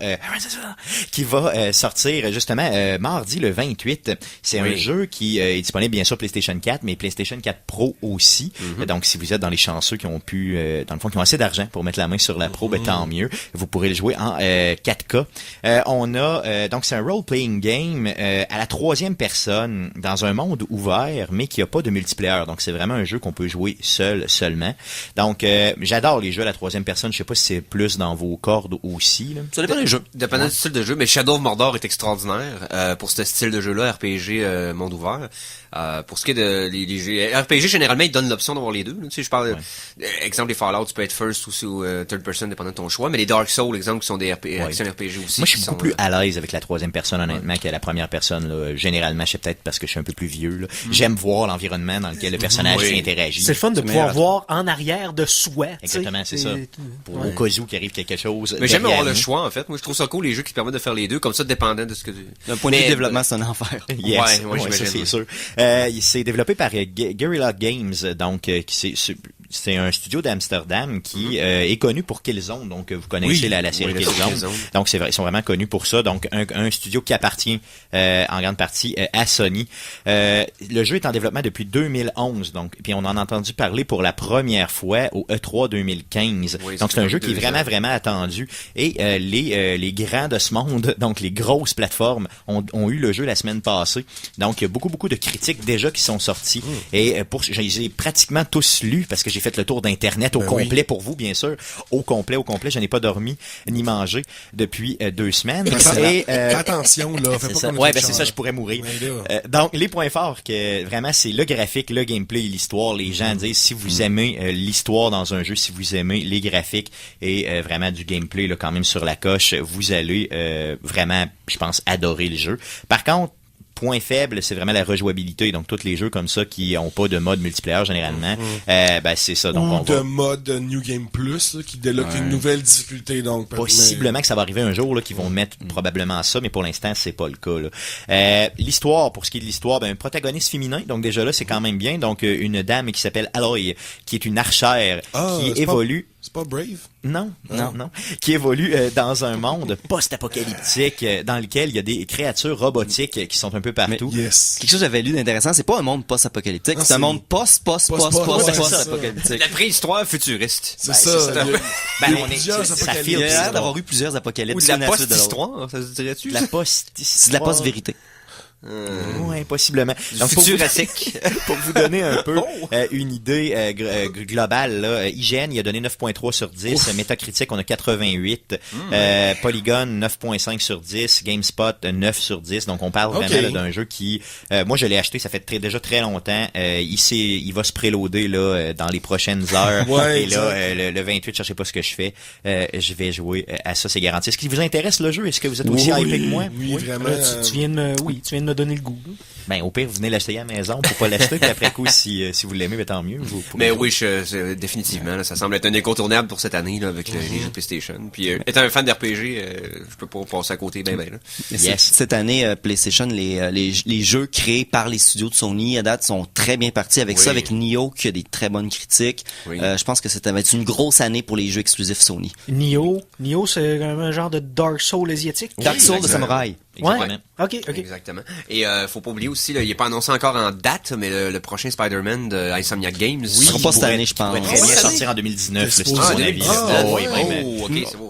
sortir justement mardi le 28. C'est un jeu qui est disponible bien sûr PlayStation 4, mais PlayStation 4 Pro aussi. Donc, si vous êtes dans les chanceux qui ont pu, dans le fond, qui ont assez d'argent pour mettre la main sur la Pro, ben tant mieux. Vous pourrez le jouer en 4K. On a donc c'est un role-playing game à la troisième personne dans un monde ouvert mais qui a pas de multiplayer. Donc c'est vraiment un jeu qu'on peut jouer seulement. Donc j'adore les jeux à la troisième personne. Je sais pas si c'est plus dans vos cordes aussi. Là. Ça dépend des jeux. Dépendant du style de jeu, mais Shadow of Mordor est extraordinaire pour ce style de jeu-là, RPG monde ouvert. Pour ce qui est de les jeux RPG, généralement ils donnent l'option d'avoir les deux. Tu sais, je parle exemple des Fallout, tu peux être first ou third person dépendant de ton choix, mais les Dark Souls exemple qui sont des action RPG aussi. Moi je suis beaucoup plus à l'aise avec la troisième personne honnêtement que la première personne là. Généralement, je sais peut-être parce que je suis un peu plus vieux là. J'aime voir l'environnement dans lequel le personnage interagit. C'est le fun de pouvoir voir en arrière de soi. Exactement, c'est ça. Pour au cas où qu'il arrive quelque chose. Mais j'aime avoir le choix en fait. Moi je trouve ça cool les jeux qui permettent de faire les deux comme ça dépendant de ce que d'un point de vue développement, c'est un enfer. Yes, ça c'est sûr. C'est développé par Guerrilla Games, donc c'est un studio d'Amsterdam qui est connu pour Killzone. Donc, vous connaissez la série Killzone. Donc, c'est vrai, ils sont vraiment connus pour ça. Donc, un studio qui appartient en grande partie à Sony. Le jeu est en développement depuis 2011. Donc, puis on en a entendu parler pour la première fois au E3 2015. Oui, donc, c'est un jeu qui est vraiment attendu. Et les grands de ce monde, donc les grosses plateformes, ont eu le jeu la semaine passée. Donc, il y a beaucoup de critiques déjà qui sont sorties. Et j'ai pratiquement tous lu parce que j'ai fait le tour d'Internet au complet pour vous, bien sûr. Au complet. Je n'ai pas dormi ni mangé depuis 2 semaines. Attention, là. Fais pas ouais, c'est ça, je pourrais mourir. Donc, les points forts, que vraiment, c'est le graphique, le gameplay et l'histoire. Les gens disent, si vous aimez l'histoire dans un jeu, si vous aimez les graphiques et vraiment du gameplay là, quand même sur la coche, vous allez vraiment, je pense, adorer le jeu. Par contre, point faible, c'est vraiment la rejouabilité. Donc, tous les jeux comme ça qui ont pas de mode multiplayer, généralement, c'est ça. Donc, de mode New Game Plus, là, qui débloque une nouvelle difficulté. Donc, possiblement que ça va arriver un jour, là, qu'ils vont mettre probablement ça, mais pour l'instant, c'est pas le cas, là. L'histoire, pour ce qui est de l'histoire, un protagoniste féminin. Donc, déjà là, c'est quand même bien. Donc, une dame qui s'appelle Aloy, qui est une archère, qui évolue. C'est pas Brave? Non. Qui évolue dans un monde post-apocalyptique dans lequel il y a des créatures robotiques qui sont un peu partout. Quelque chose que j'avais lu d'intéressant, c'est pas un monde post-apocalyptique, c'est un monde post-apocalyptique. La préhistoire futuriste. C'est ça. Ça filtre. Il y a l'air d'avoir eu plusieurs apocalypses. Ou de la post-histoire, ça se dirait-tu? La post-histoire. C'est de la post-vérité. Ouais, possiblement. Donc, futuristique. Pour vous donner un peu une idée globale, là, IGN, il a donné 9.3 sur 10. Metacritic, on a 88. Polygon, 9.5 sur 10. GameSpot, 9 sur 10. Donc, on parle vraiment là, d'un jeu qui... moi, je l'ai acheté, ça fait déjà très longtemps. Il va se préloader là, dans les prochaines heures. Et là, le 28, je sais pas ce que je fais. Je vais jouer à ça, c'est garanti. Est-ce qu'il vous intéresse le jeu? Est-ce que vous êtes aussi hypé que moi? Oui, vraiment. Tu viens de me donner le goût. Ben, au pire, vous venez l'acheter à la maison pour pas l'acheter, puis après coup, si vous l'aimez, ben, tant mieux. Mais oui, définitivement, là, ça semble être un incontournable pour cette année, là, avec les jeux PlayStation. Puis, étant un fan d'RPG, je peux pas passer à côté là. Cette année, PlayStation, les jeux créés par les studios de Sony, à date, sont très bien partis avec ça, avec Nioh, qui a des très bonnes critiques. Je pense que ça va être une grosse année pour les jeux exclusifs Sony. Nioh, c'est un genre de Dark Souls asiatique. Dark Souls de samouraï. Exactement. Ouais. OK. Exactement. Et faut pas oublier aussi, là, il est pas annoncé encore en date, mais le prochain Spider-Man de Insomniac Games. Oui, il sera pas cette année, je pense. Il pourrait très bien sortir en 2019,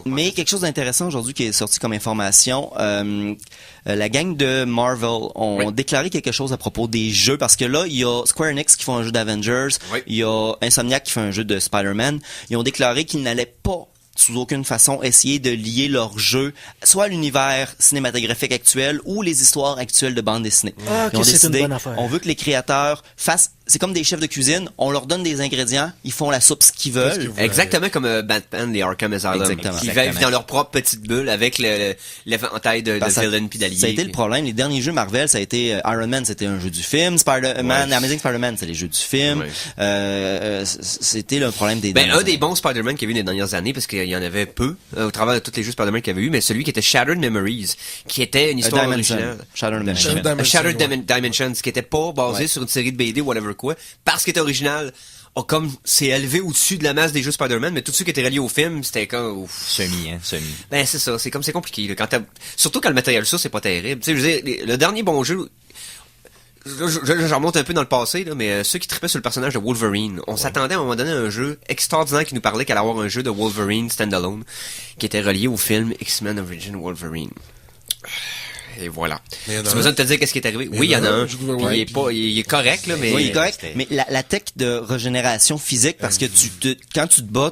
Mais quelque chose d'intéressant aujourd'hui qui est sorti comme information, la gang de Marvel ont déclaré quelque chose à propos des jeux, parce que là, il y a Square Enix qui font un jeu d'Avengers, il y a Insomniac qui fait un jeu de Spider-Man. Ils ont déclaré qu'ils n'allaient pas sous aucune façon essayer de lier leur jeu soit à l'univers cinématographique actuel ou les histoires actuelles de bande dessinée. Ils ont décidé, une bonne affaire. On veut que les créateurs fassent... C'est comme des chefs de cuisine, on leur donne des ingrédients, ils font la soupe ce qu'ils veulent. Exactement comme Batman, les Arkham Asylum, qui vivent dans leur propre petite bulle avec l'éventail de villains pis d'alliés. Ça a été le problème. Les derniers jeux Marvel, ça a été Iron Man, c'était un jeu du film. Spider-Man, Amazing Spider-Man, c'est les jeux du film. C'était le problème des un des bons Spider-Man qu'il y a eu les dernières années, parce qu'il y en avait peu au travers de tous les jeux Spider-Man qu'il y avait eu, mais celui qui était Shattered Memories, qui était une histoire originale. Shattered Dimensions, qui était pas basé sur une série de BD ou whatever quoi, parce qu'il était original, c'est élevé au-dessus de la masse des jeux Spider-Man, mais tout ce qui était relié au film, c'était comme... Semi. Ben, c'est ça, c'est compliqué, là, surtout quand le matériel source c'est pas terrible. Tu sais, je veux dire, le dernier bon jeu... Je remonte un peu dans le passé, là, mais ceux qui tripaient sur le personnage de Wolverine, on s'attendait à un moment donné à un jeu extraordinaire qui nous parlait qu'elle allait avoir un jeu de Wolverine standalone, qui était relié au film X-Men Origin Wolverine. Et voilà. Tu as besoin de te dire qu'est-ce qui est arrivé? Oui, il y en a un. Il est correct, là, mais... Oui, il est correct. Mais la tech de régénération physique, parce que quand tu te bats,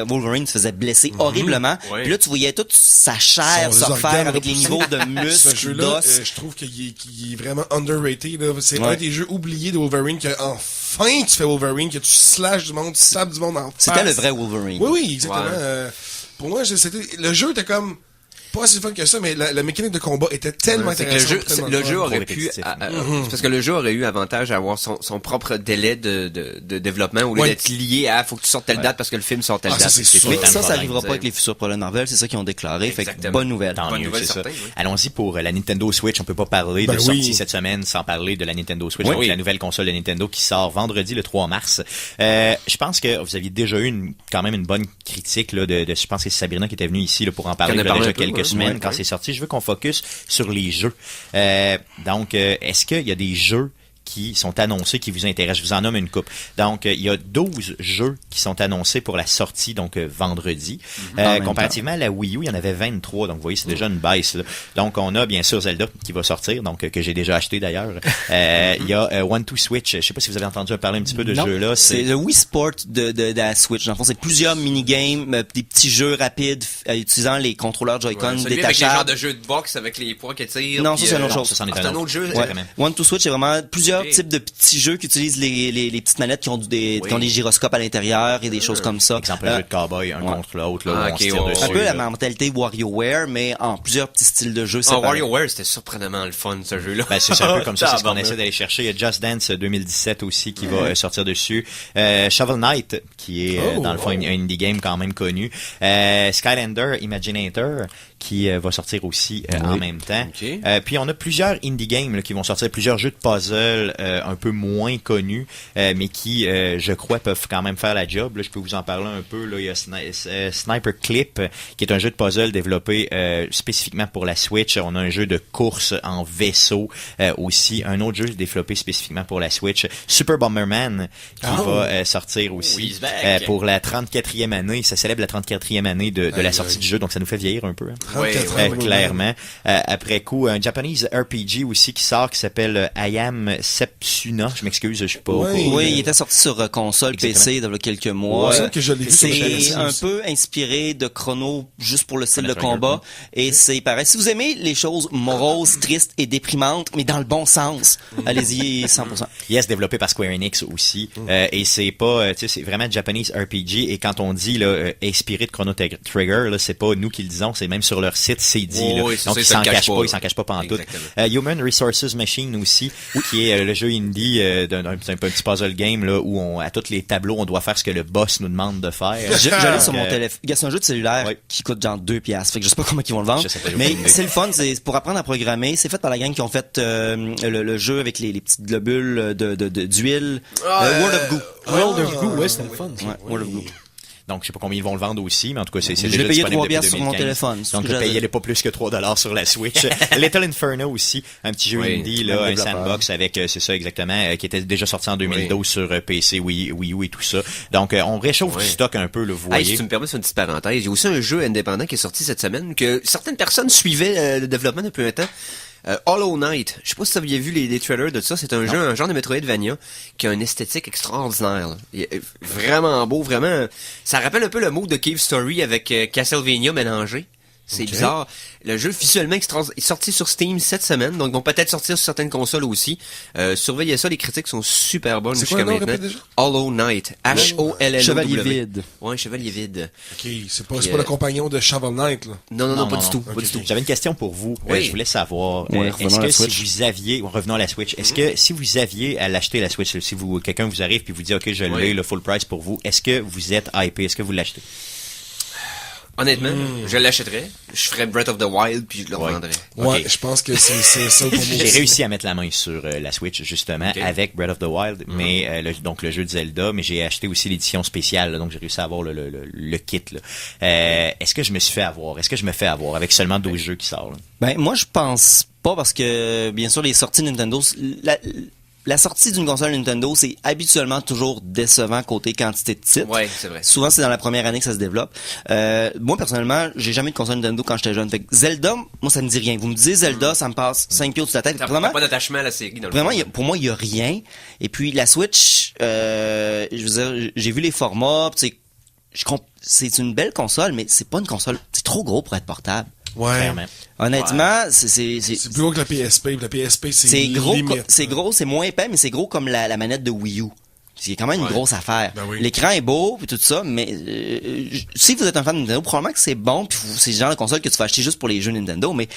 Wolverine se faisait blesser horriblement. Puis là, tu voyais toute sa chair se refaire avec les niveaux de muscles, d'os. Je trouve qu'il est vraiment underrated, là. C'est un des jeux oubliés de Wolverine que, enfin, tu fais Wolverine, que tu slashes du monde, tu sapes du monde en face. C'était le vrai Wolverine. Oui, exactement. Pour moi, le jeu était comme... pas assez fun que ça, mais la mécanique de combat était tellement C'est que intéressante. le jeu aurait pu, répétitif. c'est parce que le jeu aurait eu avantage à avoir son propre délai de développement au lieu d'être lié à faut que tu sortes telle date parce que le film sort telle Ah, ça, date. c'est sûr. Mais tout le ça temps le arrivera problème, pas avec les futurs projets Marvel, c'est ça qu'ils ont déclaré. Fait que Exactement. bonne nouvelle. Tant Bonne mieux, nouvelle, c'est ça. certain, oui. Allons-y pour la Nintendo Switch. On peut pas parler Ben de oui. sortie cette semaine sans parler de la Nintendo Switch. Oui. Donc, la nouvelle console de Nintendo qui sort vendredi le 3 mars. Je pense que vous aviez déjà eu quand même une bonne critique là, je pense que c'est Sabrina qui était venue ici là, pour en parler Qui en a il y a parlé déjà un peu, quelques semaines ouais. quand c'est sorti. Je veux qu'on focus sur les jeux. Donc, est-ce qu'il y a des jeux qui sont annoncés, qui vous intéressent. Je vous en nomme une coupe. Donc, il y a 12 jeux qui sont annoncés pour la sortie, donc vendredi. Comparativement à la Wii U, il y en avait 23. Donc, vous voyez, c'est déjà une baisse. Là. Donc, on a bien sûr Zelda qui va sortir, donc que j'ai déjà acheté d'ailleurs. Il y a One to Switch. Je sais pas si vous avez entendu parler un petit peu de ce jeu-là. C'est le Wii Sport de la Switch. Dans le fond, c'est plusieurs minigames, des petits jeux rapides utilisant les contrôleurs Joy-Con Celui avec les genres détachables. de jeux de boxe avec les poids qui tirent. Non, ça, c'est une autre chose. Ça, c'en est C'est un autre jeu. Ouais. Exactement. One to Switch, c'est vraiment plusieurs types de petits jeux qui utilisent les petites manettes qui ont qui ont des gyroscopes à l'intérieur et des choses comme ça. Exemple, un jeu de cowboy, un contre l'autre, là, où on se tire dessus. Un peu la là. mentalité WarioWare, mais en plusieurs petits styles de jeux. WarioWare, c'était surprenamment le fun, ce jeu-là. Ben, c'est un peu comme ça, c'est ce qu'on essaie d'aller chercher. Il y a Just Dance 2017 aussi qui va sortir dessus. Shovel Knight, qui est dans le fond un indie game quand même connu. Skylander Imaginator, qui va sortir aussi en même temps. Puis on a plusieurs indie games là, qui vont sortir, plusieurs jeux de puzzle un peu moins connus, mais qui, je crois, peuvent quand même faire la job. Là, je peux vous en parler un peu. Là. Il y a Sniper Clip, qui est un jeu de puzzle développé spécifiquement pour la Switch. On a un jeu de course en vaisseau aussi. Un autre jeu développé spécifiquement pour la Switch. Super Bomberman, qui va sortir aussi pour la 34e année. Ça célèbre la 34e année de la sortie du jeu, donc ça nous fait vieillir un peu. Hein. Clairement. Après coup, un Japanese RPG aussi qui sort, qui s'appelle I Am Sepsuna. Je m'excuse, je suis pas... Oui, il était sorti sur console PC il y a quelques mois. Que je l'ai vu c'est un peu inspiré de Chrono juste pour le style de combat. Et c'est pareil. Si vous aimez les choses moroses, tristes et déprimantes, mais dans le bon sens, allez-y 100%. Yes, développé par Square Enix aussi. Et c'est pas, tu sais, c'est vraiment Japanese RPG. Et quand on dit là, inspiré de Chrono Trigger, là, c'est pas nous qui le disons, c'est même sur leur site, c'est dit. Là. Donc ils s'en cachent pas pantoute. Human Resources Machine aussi, qui est le jeu indie d'un petit puzzle game là où à tous les tableaux on doit faire ce que le boss nous demande de faire. Je l'ai sur mon téléphone. C'est un jeu de cellulaire qui coûte genre 2$. Fait que je sais pas comment ils vont le vendre. Mais c'est le fun, c'est pour apprendre à programmer. C'est fait par la gang qui ont fait le jeu avec les petites globules d'huile. World of Goo. World of Goo, ouais, c'était le fun. Ouais, World of Goo. Donc, je sais pas combien ils vont le vendre aussi, mais en tout cas, c'est déjà je l'ai payé disponible depuis 3$ sur mon 2015. téléphone. Donc, je payais pas plus que 3$ sur la Switch. Little Inferno aussi, un petit jeu indie, là, un sandbox avec, c'est ça exactement, qui était déjà sorti en 2012 sur PC, Wii U et tout ça. Donc, on réchauffe du stock un peu, là, vous voyez. Si tu me permets, c'est une petite parenthèse. Il y a aussi un jeu indépendant qui est sorti cette semaine que certaines personnes suivaient le développement depuis un temps. Hollow Knight. Je sais pas si vous aviez vu les trailers de ça. C'est un jeu, un genre de Metroidvania qui a une esthétique extraordinaire. Là. Il est vraiment beau, vraiment. Ça rappelle un peu le mode de Cave Story avec Castlevania mélangé. C'est bizarre. Le jeu visuellement est sorti sur Steam cette semaine, donc vont peut-être sortir sur certaines consoles aussi. Surveillez ça, les critiques sont super bonnes jusqu'à maintenant. Hollow Knight, H-O-L-L-O-W. Chevalier vide. Ouais, Chevalier vide. Ok, c'est pas le compagnon de Shovel Knight là. Non, pas du tout. J'avais une question pour vous. Je voulais savoir, est-ce que si vous aviez, revenons à la Switch, est-ce que si vous aviez à l'acheter la Switch, si quelqu'un vous arrive puis vous dit ok, je l'ai, le full price pour vous, est-ce que vous êtes hypé, est-ce que vous l'achetez? Honnêtement, je l'achèterais. Je ferais Breath of the Wild puis je le revendrais. Ouais, je pense que c'est ça pour moi. J'ai réussi à mettre la main sur la Switch justement avec Breath of the Wild, mais donc le jeu de Zelda, mais j'ai acheté aussi l'édition spéciale, là, donc j'ai réussi à avoir le kit. Là. Est-ce que je me suis fait avoir? Est-ce que je me fais avoir avec seulement 12 jeux qui sortent? Là? Ben moi je pense pas parce que bien sûr les sorties Nintendo, la sortie d'une console Nintendo, c'est habituellement toujours décevant côté quantité de titres. Ouais, c'est vrai. Souvent, c'est dans la première année que ça se développe. Moi, personnellement, j'ai jamais eu de console Nintendo quand j'étais jeune. Fait que Zelda, moi, ça me dit rien. Vous me disiez Zelda, ça me passe 5 pieds au-dessus de la tête. T'as Vraiment, pas d'attachement à la série dans le vraiment, fond. pour moi, il y a rien. Et puis, la Switch, je veux dire, j'ai vu les formats, c'est une belle console, mais c'est pas une console, c'est trop gros pour être portable. Ouais. Clairement. Honnêtement, c'est plus gros que la PSP. La PSP, c'est gros, c'est moins épais, mais c'est gros comme la manette de Wii U. C'est quand même une grosse affaire. Ben oui. L'écran est beau puis tout ça, mais si vous êtes un fan de Nintendo, probablement que c'est bon, puis c'est le genre de console que tu vas acheter juste pour les jeux Nintendo, mais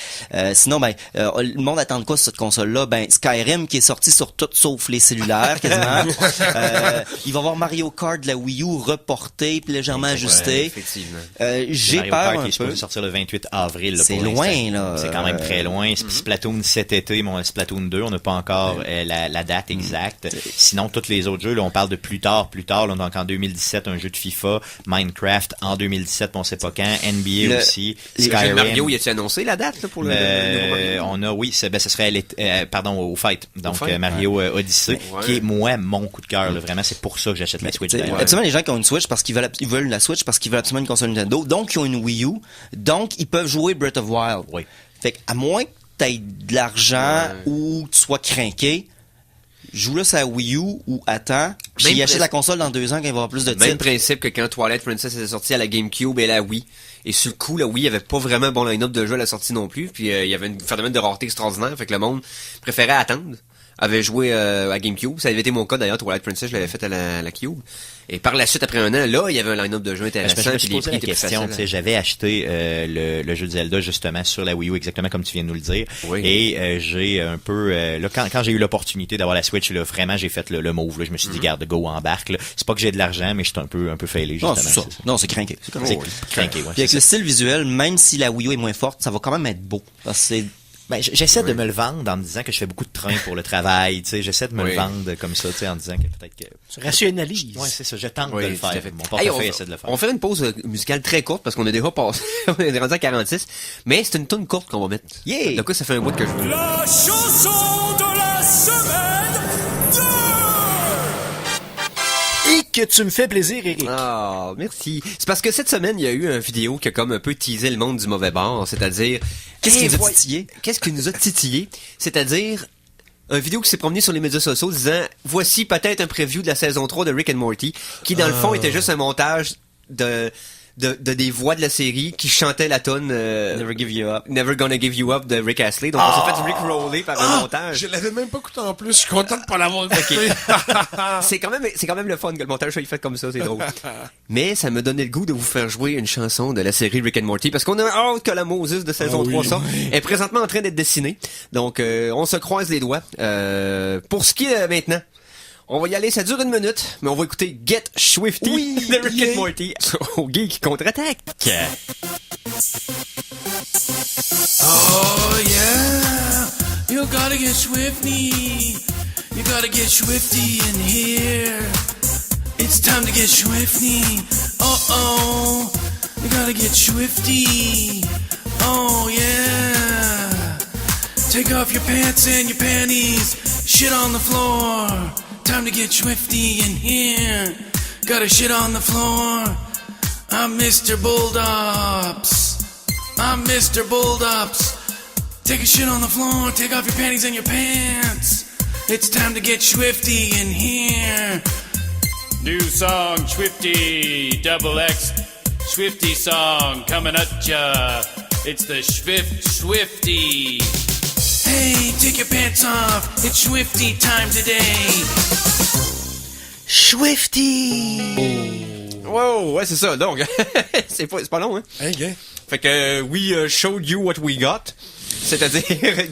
sinon le monde attend de quoi sur cette console-là? Skyrim qui est sorti sur tout sauf les cellulaires quasiment. Il va y avoir Mario Kart de la Wii U reporté puis légèrement ajusté. Effectivement. J'ai Mario peur Kart un qui est supposé peu. sortir le 28 avril. Là, C'est pour loin, l'instant. là. C'est quand même très loin. Splatoon cet été, Splatoon 2, on n'a pas encore la date exacte. Sinon, tous les autres jeux, là, on parle de plus tard, là, donc en 2017, un jeu de FIFA, Minecraft en 2017, on sait pas quand, NBA aussi, Skyrim. Mario, y a-tu annoncé la date là, pour le nouveau on a, oui, ce serait au Fight. Donc, Fight? Mario Odyssey, Ouais. qui est, moi, mon coup de cœur, là. Vraiment, c'est pour ça que j'achète la Switch. d'ailleurs. Absolument, les gens qui ont une Switch parce qu'ils veulent la Switch parce qu'ils veulent absolument une console Nintendo, donc ils ont une Wii U, donc ils peuvent jouer Breath of Wild. Oui. Fait qu'à moins que t'aies de l'argent ou que tu sois craqué, joue-le sur la Wii U ou attends, puis Même achète la console dans 2 ans quand il va y avoir plus de Même titres. principe que quand Twilight Princess est sorti à la GameCube et la Wii. Et sur le coup, la Wii avait pas vraiment un bon line-up de jeux à la sortie non plus. Puis il y avait un phénomène de rareté extraordinaire. Fait que le monde préférait attendre. Avait joué à GameCube. Ça avait été mon cas d'ailleurs. Twilight Princess, je l'avais fait à la Cube. Et par la suite, après un an, là, il y avait un line-up de jeux intéressant. Je me puis suis les posé prix la étaient plus question, faciles. tu sais, j'avais acheté le jeu de Zelda justement sur la Wii U, exactement comme tu viens de nous le dire. Oui. Et j'ai un peu là quand j'ai eu l'opportunité d'avoir la Switch, là, vraiment j'ai fait le move. Là, je me suis dit, garde, go, embarque. Là. C'est pas que j'ai de l'argent, mais je suis un peu failé Non, justement. c'est ça. Non, c'est craqué. C'est correct. C'est craqué, ouais. Puis avec le style visuel, même si la Wii U est moins forte, ça va quand même être beau. Parce que c'est J'essaie de me le vendre en me disant que je fais beaucoup de train pour le travail, tu sais, j'essaie de me le vendre comme ça, tu sais, en disant que peut-être que... Tu rationalises. Ouais, c'est ça, je tente Oui, de le tout à faire. fait. Mon Hey, portefeuille essaie de le faire. on va faire une pause musicale très courte parce qu'on a déjà passé, on est rendu à 46, mais c'est une tune courte qu'on va mettre. Yeah! De quoi ça fait un bout que je veux. La chanson de la semaine 2! Et que tu me fais plaisir, Eric. Ah, merci. C'est parce que cette semaine, il y a eu une vidéo qui a comme un peu teasé le monde du mauvais bord, c'est-à-dire... Qu'est-ce qui nous a voy- titillé? Qu'est-ce qui nous a titillé? C'est-à-dire... une vidéo qui s'est promenée sur les médias sociaux disant « Voici peut-être un preview de la saison 3 de Rick and Morty » qui, dans le fond, était juste un montage de des voix de la série qui chantaient la tonne Never Give You Up. Never Gonna Give You Up de Rick Astley. Donc, on s'est fait rickroller par un montage. Je l'avais même pas écouté en plus. Je suis content de pas l'avoir écouté. C'est quand même le fun que le montage soit fait comme ça, c'est drôle. Mais ça me donnait le goût de vous faire jouer une chanson de la série Rick and Morty parce qu'on a hâte que la Moses de saison 3 sorte. Elle est présentement en train d'être dessinée. Donc, on se croise les doigts. Pour ce qui est maintenant, on va y aller, ça dure 1 minute, mais on va écouter Get Swifty de Rick and Morty au Geek contre-attaque. Oh yeah, you gotta get swifty. You gotta get swifty in here. It's time to get swifty. Oh, you gotta get swifty. Oh yeah. Take off your pants and your panties. Shit on the floor. Time to get swifty in here. Gotta shit on the floor. I'm Mr. Bulldops. I'm Mr. Bulldops. Take a shit on the floor, take off your panties and your pants. It's time to get swifty in here. New song, Swifty, double X, Swifty song coming at ya. It's the Swifty. Hey, take your pants off. It's Swifty time today. Swifty! Wow, ouais, c'est ça. Donc, c'est pas long, hein. Hey, gars. Fait que we showed you what we got. C'est-à-dire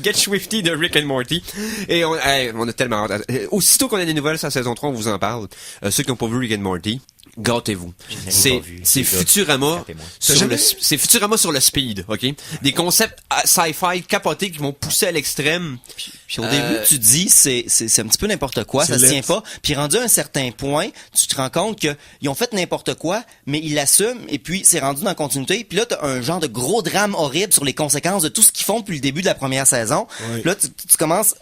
Get Swifty de Rick and Morty. Et on a tellement hâte. Aussitôt qu'on a des nouvelles sur la saison 3, on vous en parle. Ceux qui n'ont pas vu Rick and Morty, gâtez-vous. C'est Futurama c'est Futurama sur le speed, OK? Des concepts sci-fi capotés qui vont pousser à l'extrême. Puis au début, tu dis, c'est un petit peu n'importe quoi, ça se tient pas. Puis rendu à un certain point, tu te rends compte que ils ont fait n'importe quoi, mais ils l'assument, et puis c'est rendu dans la continuité. Puis là, t'as un genre de gros drame horrible sur les conséquences de tout ce qu'ils font depuis le début de la première saison. Oui. Là, tu commences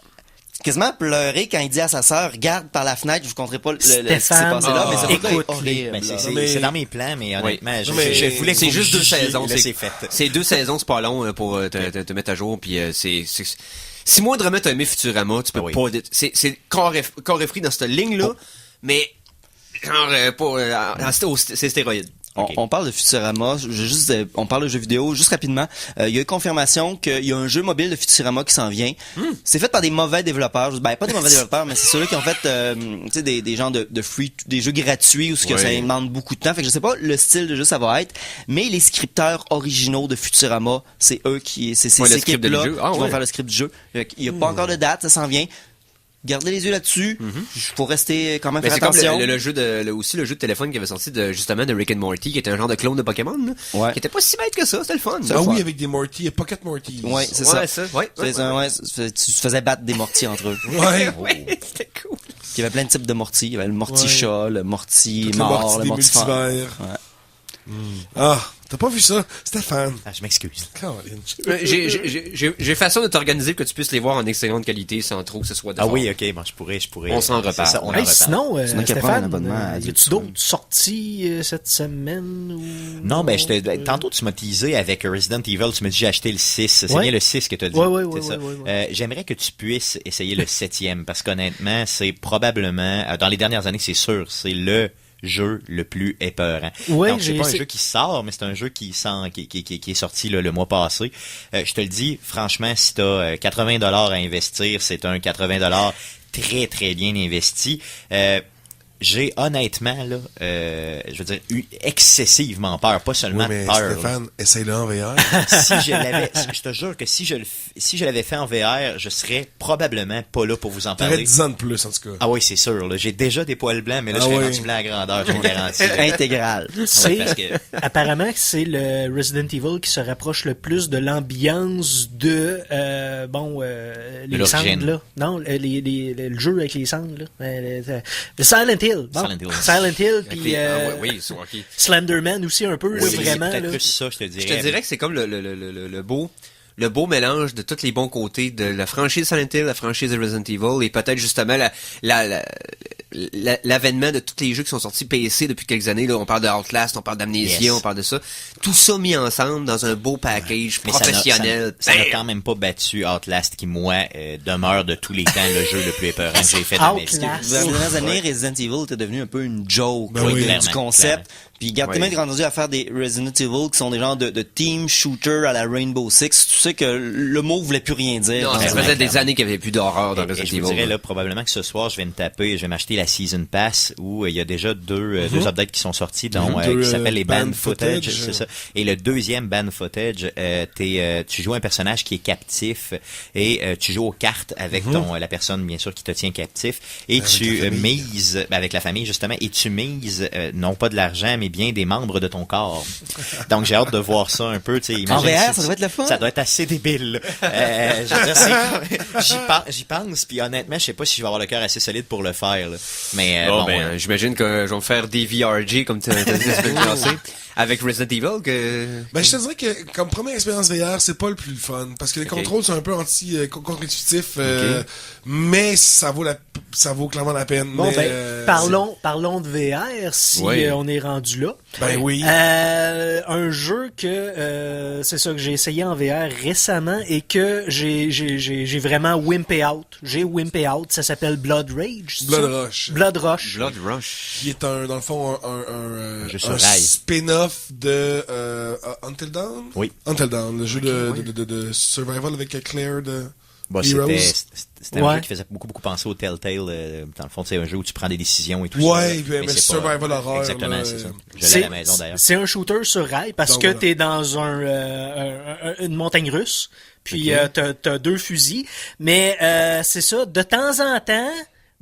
quasiment à pleurer quand il dit à sa sœur, regarde par la fenêtre, je vous conterai pas ce qui s'est passé là, mais ça va être horrible. Ben, là. c'est dans mes plans, mais honnêtement, je voulais c'est juste 2 saisons. Là, c'est fait. C'est 2 saisons, c'est pas long pour te mettre à jour. Puis si moi de remettre un Futurama, tu peux pas. C'est corps et fruit dans cette ligne là, mais genre c'est stéroïde. On parle de Futurama, on parle de jeux vidéo, juste rapidement. Il y a eu confirmation qu'il y a un jeu mobile de Futurama qui s'en vient. C'est fait par des mauvais développeurs. Ben, pas des mauvais développeurs, mais c'est ceux-là qui ont fait, tu sais, des genres de free, des jeux gratuits où ça demande beaucoup de temps. Fait que je sais pas le style de jeu ça va être, mais les scripteurs originaux de Futurama, c'est eux c'est ces équipes-là qui vont faire le script du jeu. Il y a pas encore de date, ça s'en vient. Gardez les yeux là-dessus. Faut rester quand même faire attention. C'est comme le jeu de téléphone qui avait sorti justement de Rick and Morty, qui était un genre de clone de Pokémon, là, qui était pas si bête que ça, c'était le fun. Oui, avec des Morty et Pocket Morty. Ouais, c'est ça. Tu faisais battre des Morty entre eux. Ouais, c'était cool. Il y avait plein de types de Morty. Il y avait le Morty chat, le Morty mort, le Morty multivers. Ah, t'as pas vu ça, Stéphane? Je m'excuse. J'ai façon de t'organiser que tu puisses les voir en excellente qualité sans trop que ce soit d'effort. Ah oui, ok, bon, je pourrais. On s'en reparle. Sinon, Stéphane, y a-tu d'autres sorties cette semaine? Ou... Non, tantôt tu m'as teasé avec Resident Evil, tu m'as dit j'ai acheté le 6. C'est bien le 6 que t'as dit. Ouais. J'aimerais que tu puisses essayer le 7e, parce qu'honnêtement, c'est probablement, dans les dernières années, c'est sûr, c'est le jeu le plus épeurant. Donc c'est pas un jeu qui sort, mais c'est un jeu qui est sorti là, le mois passé. Je te le dis, franchement, si t'as 80$ à investir, c'est un 80$ très très bien investi. J'ai honnêtement là, je veux dire, eu excessivement peur, pas seulement peur. Stéphane, essaye-le en VR. Je te jure que si je l'avais fait en VR, je serais probablement pas là pour vous en parler. T'aurais 10 ans de plus, en tout cas. Ah oui, c'est sûr, là. J'ai déjà des poils blancs, mais là, je serais rendu blanc à grandeur, je vous le garantis. Intégral. Apparemment que c'est le Resident Evil qui se rapproche le plus de l'ambiance de, les cendres, là. Non, le jeu avec les cendres, là. Le Silent Hill. Bon. Silent Hill, puis Slenderman aussi un peu, oui, vraiment. C'est peut-être plus ça, je te dirais. Je te dirais que c'est comme le beau mélange de tous les bons côtés de la franchise Silent Hill, la franchise de Resident Evil, et peut-être justement l'avènement de tous les jeux qui sont sortis PC depuis quelques années. Là, on parle de Outlast, on parle d'Amnesia, on parle de ça. Tout ça mis ensemble dans un beau package professionnel. Ça n'a quand même pas battu Outlast, qui, moi, demeure de tous les temps le jeu le plus épeurant que j'ai fait dans ma vie. Dans les dernières années, Resident Evil était devenu un peu une joke du concept. Puis Gartement est rendu à faire des Resident Evil qui sont des genres de team shooter à la Rainbow Six. Tu sais que le mot voulait plus rien dire. Non, ça faisait des années qu'il n'y avait plus d'horreur dans Resident Evil. Je vous dirais, là, probablement que ce soir, je vais m'acheter la Season Pass où il y a déjà deux updates qui sont sortis, dont qui s'appellent les Band Footage, c'est ça. Et le deuxième Band Footage, tu joues un personnage qui est captif et tu joues aux cartes avec la personne, bien sûr, qui te tient captif. Et tu mises, avec la famille, justement, et tu mises, non pas de l'argent, mais bien des membres de ton corps. Donc, j'ai hâte de voir ça un peu, tu sais. En VR, ça doit être le fun. Ça doit être assez débile. J'y pense, puis honnêtement, je sais pas si je vais avoir le cœur assez solide pour le faire, là. Mais j'imagine que je vais me faire des VRG comme tu as dit la semaine passée. Avec Resident Evil que... je te dirais que comme première expérience VR, c'est pas le plus fun. Parce que les contrôles sont un peu contre-intuitifs, mais ça vaut clairement la peine. Bon, parlons de VR, si on est rendu là. Un jeu que c'est ça que j'ai essayé en VR récemment et que j'ai vraiment wimpé out. J'ai wimpé out. Ça s'appelle Blood Rage. Blood Rush. Qui est dans le fond un spin-off de Until Dawn. Oui. Until Dawn, le jeu de survival avec Claire de Heroes. C'était un jeu qui faisait beaucoup penser au Telltale. Dans le fond, c'est un jeu où tu prends des décisions et tout ça. Mais c'est survival horror. Exactement, c'est ça. J'allais à la maison d'ailleurs. C'est un shooter sur rail parce que t'es dans une montagne russe. Puis t'as deux fusils. Mais c'est ça, de temps en temps,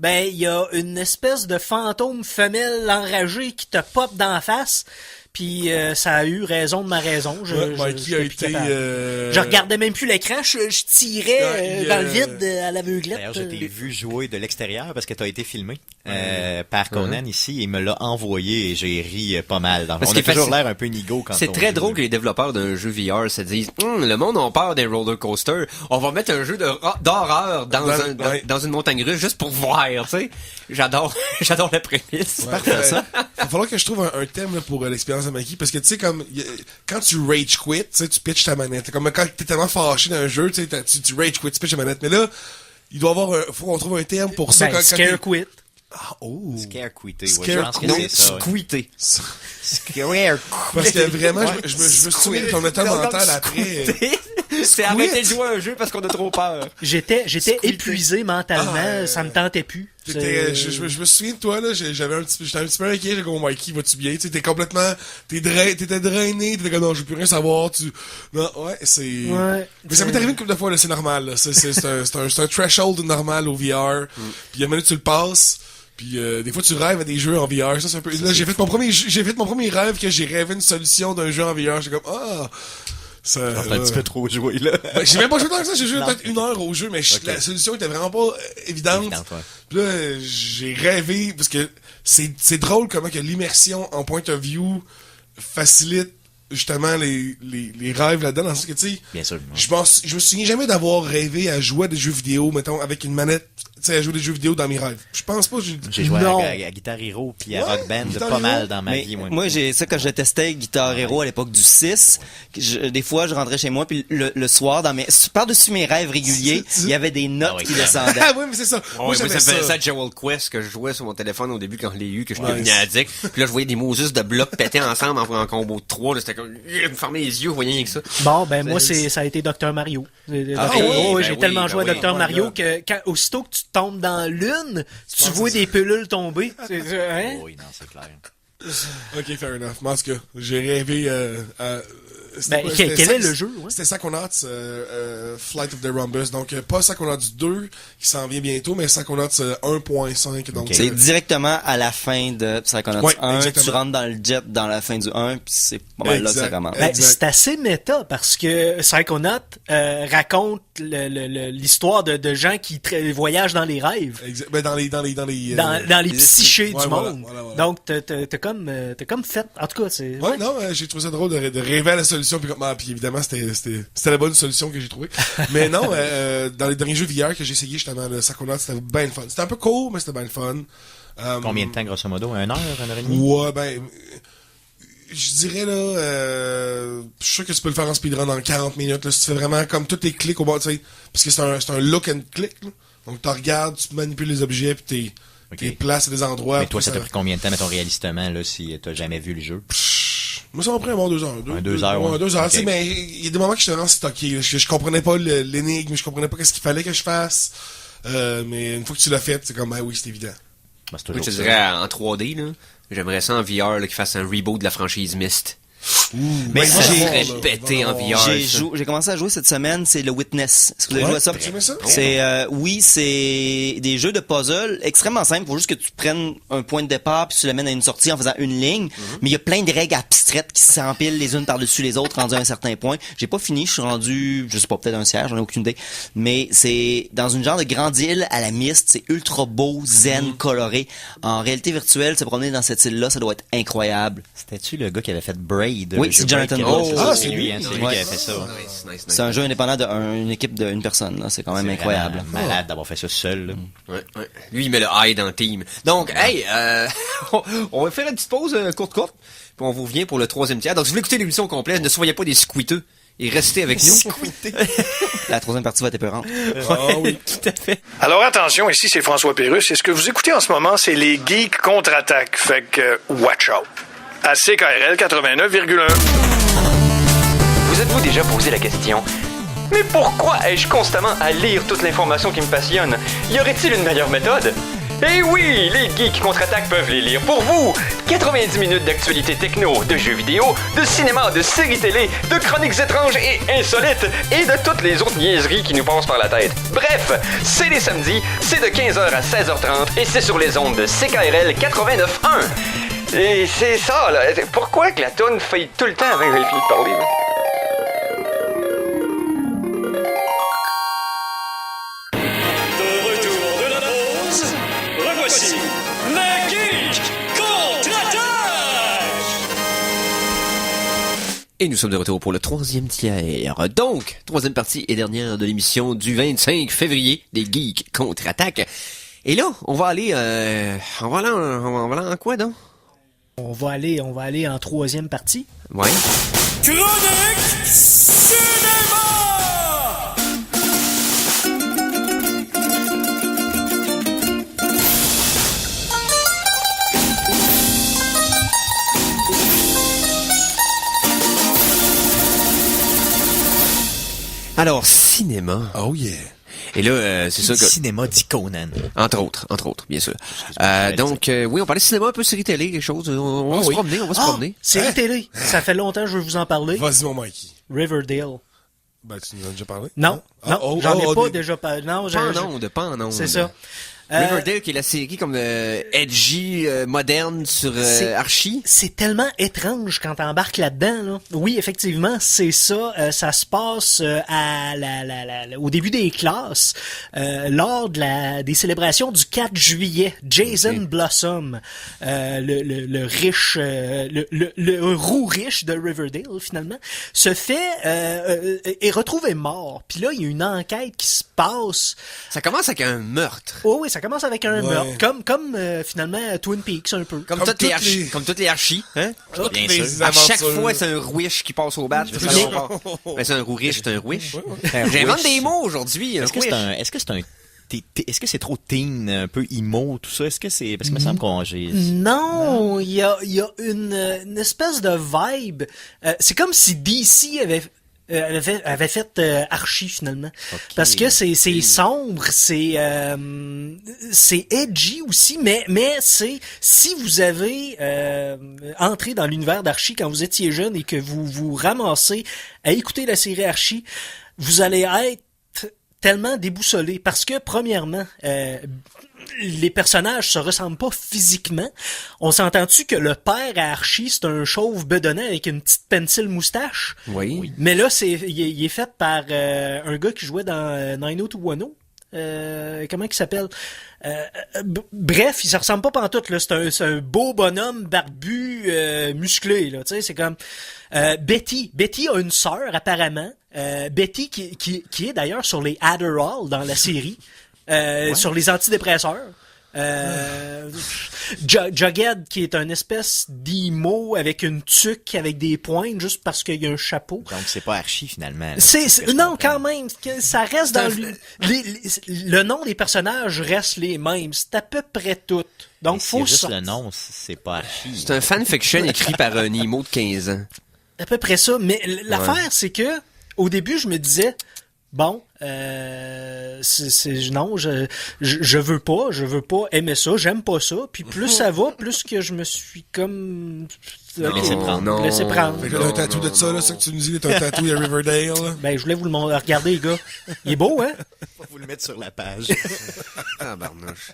il y a une espèce de fantôme femelle enragé qui te pop dans la face. Puis ça a eu raison de ma raison. Je regardais même plus l'écran, je tirais dans le vide à l'aveuglette. D'ailleurs, je t'ai vu jouer de l'extérieur parce que t'as été filmé par Conan ici. Il me l'a envoyé et j'ai ri pas mal. On a toujours l'air un peu nigo quand c'est très drôle que les développeurs d'un jeu VR se disent le monde a peur des roller coasters. On va mettre un jeu d'horreur dans une montagne russe juste pour voir. Tu sais, j'adore la prémisse. C'est parfait ça. Il va falloir que je trouve un terme là, pour l'expérience de Maki, parce que tu sais comme quand tu rage quit, tu sais, tu pitches ta manette. Comme quand t'es tellement fâché dans un jeu, tu sais, tu rage quit, tu pitches ta manette. Mais là, il doit avoir faut qu'on trouve un terme pour ça. Scare quit. Oh. Scarequité. Scare- Ouais, je pense que Non, c'est ça. squeeté. Parce que vraiment, je me souviens de ton état mental après. C'est arrêter de jouer à un jeu parce qu'on a trop peur. J'étais épuisé mentalement, ça me tentait plus. Je me souviens de toi, là, j'étais un petit peu inquiet, j'ai comme, Mikey, vas-tu bien? Tu sais, t'étais drainé, t'étais comme, non, je veux plus rien savoir, non, ouais, c'est... Ouais. Mais ça m'est arrivé une couple de fois, là, c'est normal, là. C'est un threshold normal au VR. Puis, à un moment donné, tu le passes. Puis des fois tu rêves à des jeux en VR, ça c'est un peu. Là j'ai fait mon premier rêve que j'ai rêvé une solution d'un jeu en VR, j'étais comme ça un petit peu trop joué là. Ben, j'ai même pas joué tant que ça, j'ai joué peut-être 1 heure au jeu, mais la solution était vraiment pas évidente. Ouais. Puis là j'ai rêvé parce que c'est drôle comment que l'immersion en point of view facilite justement les rêves là-dedans, dans le sens que tu sais. Bien sûr. Ouais. Je me souviens jamais d'avoir rêvé à jouer à des jeux vidéo, mettons, avec une manette, tu sais, à jouer des jeux vidéo dans mes rêves. Je pense pas. J'ai joué à Guitar Hero puis à Rock Band Guitar pas Hero. mal dans ma vie. Moi, j'ai ça quand je testais Guitar Hero à l'époque du 6. Des fois, je rentrais chez moi puis le soir, par-dessus mes rêves réguliers, il y avait des notes qui descendaient. Ah oui, mais c'est ça. Moi, ça j'aimais faisait ça à Jewel Quest que je jouais sur mon téléphone au début quand je l'ai eu, que je devenais addict. Puis là, je voyais des Moses de blocs péter ensemble en combo de 3. C'était comme, me fermer les yeux, vous voyez rien que ça. Bon, ben moi, ça a été Dr. Mario. J'ai tellement joué à Dr. Mario que aussitôt que tu tombes dans l'une, tu vois des pilules tomber. Hein? Oui, non, c'est clair. Ok, fair enough. Mais en tout cas, j'ai rêvé quel est le jeu? Ouais? C'était Psychonauts Flight of the Rhombus. Donc, pas Psychonauts 2 qui s'en vient bientôt, mais Psychonauts 1.5. Donc, c'est directement à la fin de Psychonauts 1. Exactement. Tu rentres dans le jet dans la fin du 1, puis c'est pas mal là que ça commence. Ben, c'est assez méta parce que Psychonauts raconte l'histoire de gens qui voyagent dans les rêves. Ben, dans les psychés du monde. Voilà. Donc, t'as comme fait. En tout cas, c'est. Ouais, non, j'ai trouvé ça drôle de rêver à la solution, puis évidemment, c'était la bonne solution que j'ai trouvée. Mais non, dans les derniers jeux VR que j'ai essayé, justement, le Psychonauts, c'était bien le fun. C'était un peu court, mais c'était bien le fun. Combien de temps, grosso modo? 1 heure, 1 heure et demie? Ouais, ben, je dirais, là, je suis sûr que tu peux le faire en speedrun dans 40 minutes, là, si tu fais vraiment comme tous tes clics au bord, tu sais, parce que c'est un look and click, là. Donc, tu regardes, tu manipules les objets, puis t'es places à des endroits. Mais toi, ça t'a pris combien de temps, mettons, réalistement, là, si t'as jamais vu le jeu? Moi, ça m'a pris un bon 2 heures. 2 heures, ouais. 2 heures, okay. Tu sais, mais il y a des moments que j'étais vraiment stocké. Je comprenais pas l'énigme, je comprenais pas qu'est-ce qu'il fallait que je fasse. Mais une fois que tu l'as fait, c'est comme, oui, c'est évident. Ben, c'est Moi, toujours je te dirais en 3D, là. J'aimerais ça en VR, là, qu'ils fassent un reboot de la franchise Myst. Mais ça serait pété en VR. J'ai commencé à jouer cette semaine, c'est le Witness. Est-ce que vous avez joué à ça? Tu aimais ça? C'est des jeux de puzzle extrêmement simples. Faut juste que tu prennes un point de départ puis tu l'amènes à une sortie en faisant une ligne. Mais il y a plein de règles abstraites qui s'empilent les unes par-dessus les autres rendues à un certain point. J'ai pas fini, je suis rendu, je sais pas, peut-être un tiers, j'en ai aucune idée. Mais c'est dans une genre de grande île à la Myst. C'est ultra beau, zen, coloré. En réalité virtuelle, se promener dans cette île-là, ça doit être incroyable. C'était-tu le gars qui avait fait Braid? Oui, c'est Jonathan Blow. C'est lui qui avait fait ça. Nice. C'est un jeu indépendant d'une équipe d'une personne, là. C'est quand même incroyable. Malade d'avoir fait ça seul, là. Ouais. Lui, il met le high dans le team. Donc, hey, on va faire une petite pause courte, puis on vous revient pour le 3e tiers. Donc, si vous voulez écouter l'émission complète, ne soyez pas des squeeteux et restez avec nous. La 3e partie va être épeurante. Oui, tout à fait. Alors attention, ici c'est François Pérusse et ce que vous écoutez en ce moment, c'est les Geeks contre-attaque. Fait que, watch out. À CKRL 89,1. Vous êtes-vous déjà posé la question? Mais pourquoi ai-je constamment à lire toute l'information qui me passionne? Y aurait-il une meilleure méthode? Eh oui, les Geeks contre-attaque peuvent les lire pour vous. 90 minutes d'actualité techno, de jeux vidéo, de cinéma, de séries télé, de chroniques étranges et insolites, et de toutes les autres niaiseries qui nous passent par la tête. Bref, c'est les samedis, c'est de 15h à 16h30, et c'est sur les ondes de CKRL 89.1. Et c'est ça, là. Pourquoi que la toune fait tout le temps avant que j'ai fini de parler, là? De retour de la pause, revoici les Geeks contre-attaque! Et nous sommes de retour pour le 3e tiers. Donc, 3e partie et dernière de l'émission du 25 février des Geeks contre-attaque. Et là, on va aller en quoi, donc? On va aller en 3e partie. Ouais. Chronique Cinéma! Alors, cinéma. Oh yeah. Et là, c'est ça que... Cinéma dit Conan. Entre autres, bien sûr. Donc, oui, on parlait de cinéma, un peu série télé, quelque chose. On va se promener. Série télé. Ça fait longtemps que je veux vous en parler. Vas-y, mon Mikey. Riverdale. Ben, tu nous en as déjà parlé? Non, j'en ai pas déjà parlé. Non, Pas en onde. C'est ça. Riverdale, qui est la série comme edgy, moderne sur Archie. C'est tellement étrange quand t'embarques là-dedans. Là. Oui, effectivement, c'est ça. Ça se passe au début des classes, lors des célébrations du 4 juillet. Jason Blossom, le riche, le roux riche de Riverdale, finalement, se fait est retrouvé mort. Puis là, il y a une enquête qui se passe. Ça commence avec un meurtre. Oh oui, ça commence avec un meurtre, comme finalement Twin Peaks un peu. Comme toutes les archis, hein? Bien sûr. À chaque fois, c'est un rouiche qui passe au bat. Mais c'est un rouiche, c'est un rouiche. J'invente des mots aujourd'hui. Est-ce que c'est trop teen, un peu emo, tout ça? Est-ce que c'est... Parce que me semble qu'on... Non, il y a une espèce de vibe. C'est comme si DC avait fait Archie finalement, parce que c'est sombre, c'est edgy aussi, mais c'est si vous avez entré dans l'univers d'Archie quand vous étiez jeune et que vous vous ramassez à écouter la série Archie, vous allez être tellement déboussolé parce que premièrement les personnages se ressemblent pas physiquement. On s'entend-tu que le père à Archie, c'est un chauve bedonnant avec une petite pencil moustache? Oui. Mais là, il est fait par un gars qui jouait dans 90210. Comment il s'appelle? Bref, il se ressemble pas pantoute, là. C'est un beau bonhomme barbu, musclé, là. Tu sais, c'est comme, Betty. Betty a une sœur, apparemment. Betty qui est d'ailleurs sur les Adderall dans la série. Sur les antidépresseurs. Jughead, qui est une espèce d'emo avec une tuque avec des pointes juste parce qu'il y a un chapeau. Donc c'est pas Archie finalement. Non, quand même, ça reste dans le nom des personnages reste les mêmes. C'est à peu près tout. Donc faut juste le nom, c'est pas Archie. C'est un fanfiction écrit par un emo de 15 ans. À peu près ça. Mais l'affaire, c'est que au début, je me disais, bon, non, je veux pas aimer ça, j'aime pas ça, puis plus ça va, plus que je me suis comme laissé prendre. Laissé prendre. Fait que t'as un tatou de ça, là, ça que tu nous dis, t'as un tatou de Riverdale, là. Ben, je voulais vous le montrer. Regardez, les gars. Il est beau, hein? Faut vous le mettre sur la page. Ah, barnouche.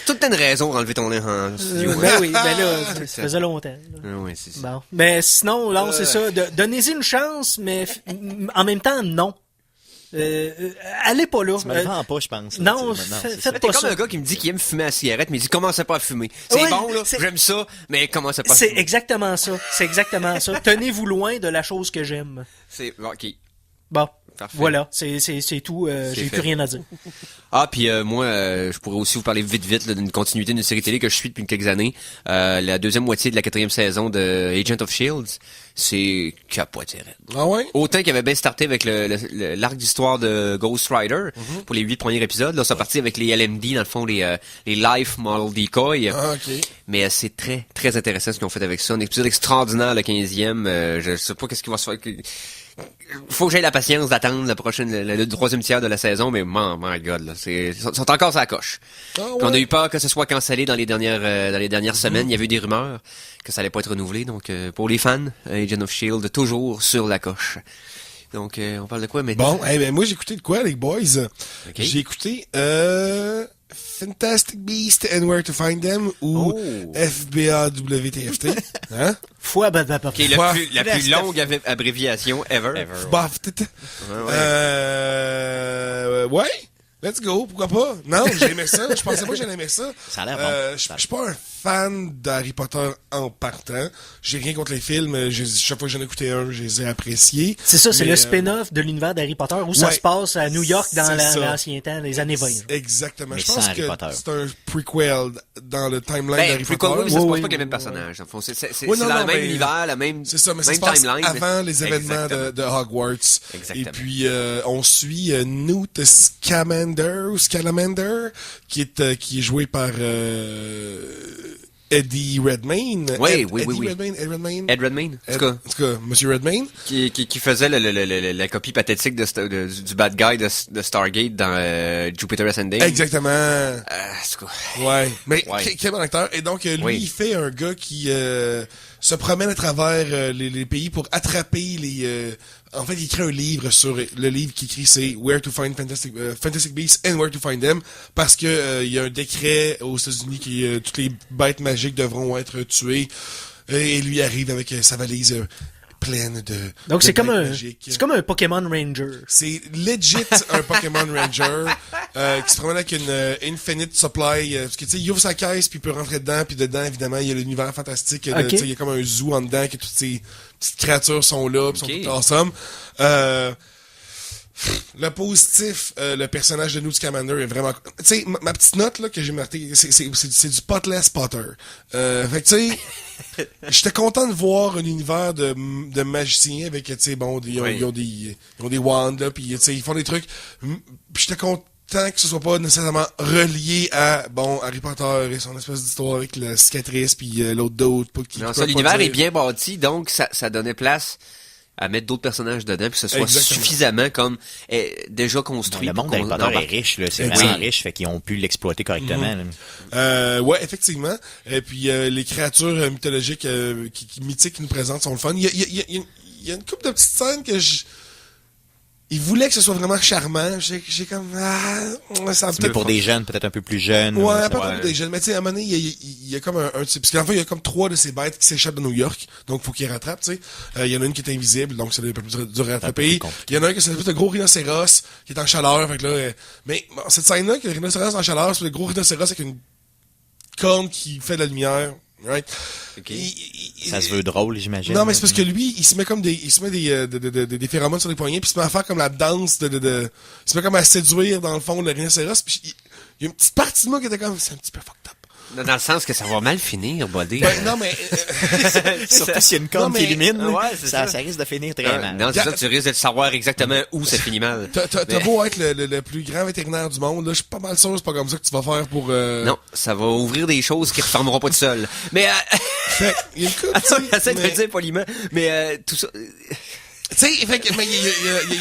Toute une raison pour enlever ton nez en studio. Ben oui, ben là, ça faisait longtemps. Oui, c'est ça. Bon. Ben, sinon, là, c'est ça. Donnez-y une chance, mais en même temps, non. Allez pas là. Tu me le vends pas, je pense. Non, faites pas ça. T'es comme un gars qui me dit qu'il aime fumer à cigarette, mais il dit commencez pas à fumer. C'est bon, là, j'aime ça, mais commencez pas à fumer. C'est exactement ça. Tenez-vous loin de la chose que j'aime. C'est ok. Bon. Parfait. Voilà, c'est tout. J'ai plus rien à dire. Ah, puis moi, je pourrais aussi vous parler vite là, d'une continuité d'une série télé que je suis depuis quelques années. La deuxième moitié de la 4e saison de Agent of Shields, c'est capoté. Ah ouais? Autant qu'il avait bien starté avec l'arc d'histoire de Ghost Rider pour les 8 premiers épisodes. Là, ça parti avec les LMD, dans le fond, les Life Model Decoy. Ah, ok. Mais c'est très, très intéressant ce qu'ils ont fait avec ça. Un épisode extraordinaire, le 15e. Je sais pas qu'est-ce qui va se faire. Faut que j'aie la patience d'attendre le 3e tiers de la saison, mais my God, là, sont encore sur la coche. Ah ouais. On a eu peur que ce soit cancellé dans les dernières semaines. Il y avait eu des rumeurs que ça allait pas être renouvelé. Donc, pour les fans, Agent of Shield, toujours sur la coche. Donc, on parle de quoi maintenant? Bon, ben, moi, j'ai écouté de quoi, les boys? Okay. J'ai écouté, Fantastic Beasts and Where to Find Them ou FBAWTFT. Hein? Qui est la plus longue abréviation ever. Ouais. Let's go, pourquoi pas? Non, j'aimais ça. Je pensais pas que j'allais aimer ça. Ça a l'air bon. Je suis pas un fan d'Harry Potter en partant. J'ai rien contre les films. Chaque fois que j'en ai écouté un, je les ai appréciés. C'est ça, c'est le spin-off de l'univers d'Harry Potter où ça se passe à New York dans l'ancien temps, les années 20. Exactement. Mais je pense que c'est un prequel dans le timeline d'Harry Potter. Prequel, mais ça se passe pas avec les mêmes personnages. C'est dans le même univers, la même c'est ça, mais ça se passe timeline. Avant les événements de Hogwarts. Exactement. Et puis, on suit Newt Scamander, qui est joué par Eddie Redmayne. Oui. Ed Redmayne. En tout cas, Monsieur Redmayne. Qui faisait la copie pathétique du bad guy de Stargate dans Jupiter Ascending. Exactement. C'est quoi? Ouais. Mais Ouais. quel bon acteur. Et donc, lui, il fait un gars qui se promène à travers les pays pour attraper les... en fait, il écrit un livre sur... Le livre qu'il écrit, c'est Where to Find Fantastic Beasts and Where to Find Them, parce que il y a un décret aux États-Unis qui toutes les bêtes magiques devront être tuées. Et lui arrive avec sa valise pleine de... Donc, de c'est comme bêtes un Pokémon Ranger. C'est legit un Pokémon Ranger qui se promène avec une infinite supply. Parce que, tu sais, il ouvre sa caisse, puis il peut rentrer dedans, puis dedans, évidemment, il y a l'univers fantastique. Tu sais, il y a comme un zoo en dedans, que toutes ces petites créatures sont là, puis sont toutes awesome. Le positif, le personnage de Newt Scamander est vraiment... Tu sais, ma petite note là que j'ai marquée, c'est du potless Potter. Fait que tu sais, j'étais content de voir un univers de magiciens avec, tu sais, bon, ils ont des wands là, puis tu sais, ils font des trucs. Puis j'étais content que ce soit pas nécessairement relié à, bon, Harry Potter et son espèce d'histoire avec la cicatrice puis l'autre d'autre. Non, ça, l'univers est bien bâti, donc ça donnait place à mettre d'autres personnages dedans, puis que ce soit suffisamment comme déjà construit. Le monde d'Harry Potter est riche, là, c'est vraiment riche, fait qu'ils ont pu l'exploiter correctement. Ouais, effectivement. Et puis les créatures mythologiques mythiques qu'ils nous présentent sont le fun. Il y a une couple de petites scènes que il voulait que ce soit vraiment charmant. J'ai comme... ça c'est pour des jeunes, peut-être un peu plus jeunes. Ouais, pas pour des jeunes. Mais tu sais, à un moment donné, il y a comme un parce qu'en fait, il y a comme 3 de ces bêtes qui s'échappent de New York. Donc, faut qu'ils rattrapent, tu sais. Il y en a une qui est invisible, donc c'est un peu plus dur à rattraper. Il y en a un qui est un gros rhinocéros qui est en chaleur. Fait que là, mais bon, cette scène-là, que le rhinocéros en chaleur, c'est le gros rhinocéros avec une corne qui fait de la lumière. Right? Okay. Ça se veut drôle, j'imagine. Non, mais c'est parce que lui, il se met des phéromones sur les poignets, puis il se met à faire comme la danse il se met comme à séduire dans le fond le rhinocéros, puis il y a une petite partie de moi qui était comme, c'est un petit peu fucked up. Dans le sens que ça va mal finir, Buddy. Ben, non, mais... Surtout s'il y a une corne qui illumine, ça risque de finir très mal. Non, c'est ça, tu risques de savoir exactement où ça finit mal. T'as beau être le plus grand vétérinaire du monde, là, je suis pas mal sûr que c'est pas comme ça que tu vas faire pour... Non, ça va ouvrir des choses qui ne refermeront pas tout seul. Mais... Fait, il y a une couple, attends, j'essaie de le dire poliment, mais tout ça... Tu sais, il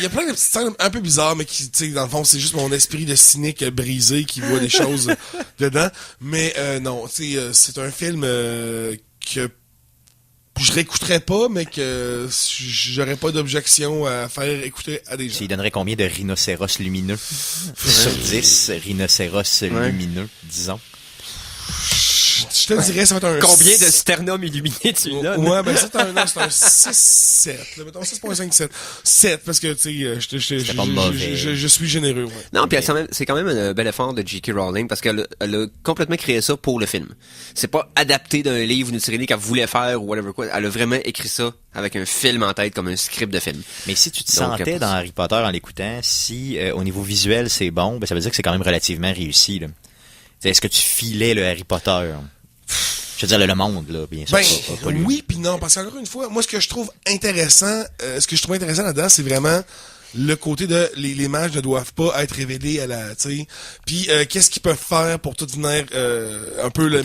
y a plein de petites scènes un peu bizarres, mais qui, tu sais, dans le fond, c'est juste mon esprit de cynique brisé qui voit des choses dedans. Mais non, tu sais, c'est un film que je réécouterais pas, mais que j'aurais pas d'objection à faire écouter à des gens. Il donnerait combien de rhinocéros lumineux? Sur 10 rhinocéros lumineux, disons. Je te dirais, ça va être un... Combien de sternum illuminés tu donnes? Ouais, ben c'est un 6-7. Mettons 6.57. 7, parce que, tu sais, je suis généreux. Ouais. Non, puis c'est quand même un bel effort de J.K. Rowling, parce qu'elle a complètement créé ça pour le film. C'est pas adapté d'un livre, d'une série qu'elle voulait faire, ou whatever quoi. Elle a vraiment écrit ça avec un film en tête, comme un script de film. Mais si tu te sentais dans Harry Potter en l'écoutant, si au niveau visuel c'est bon, ben ça veut dire que c'est quand même relativement réussi, là. Est-ce que tu filais le Harry Potter? Je veux dire, le monde, là, bien sûr. Ben, pas lui. oui puis non, parce qu'encore une fois, moi, ce que je trouve intéressant là-dedans, c'est vraiment le côté de les mages ne doivent pas être révélés à la, tu sais. Puis qu'est-ce qu'ils peuvent faire pour tout venir un peu le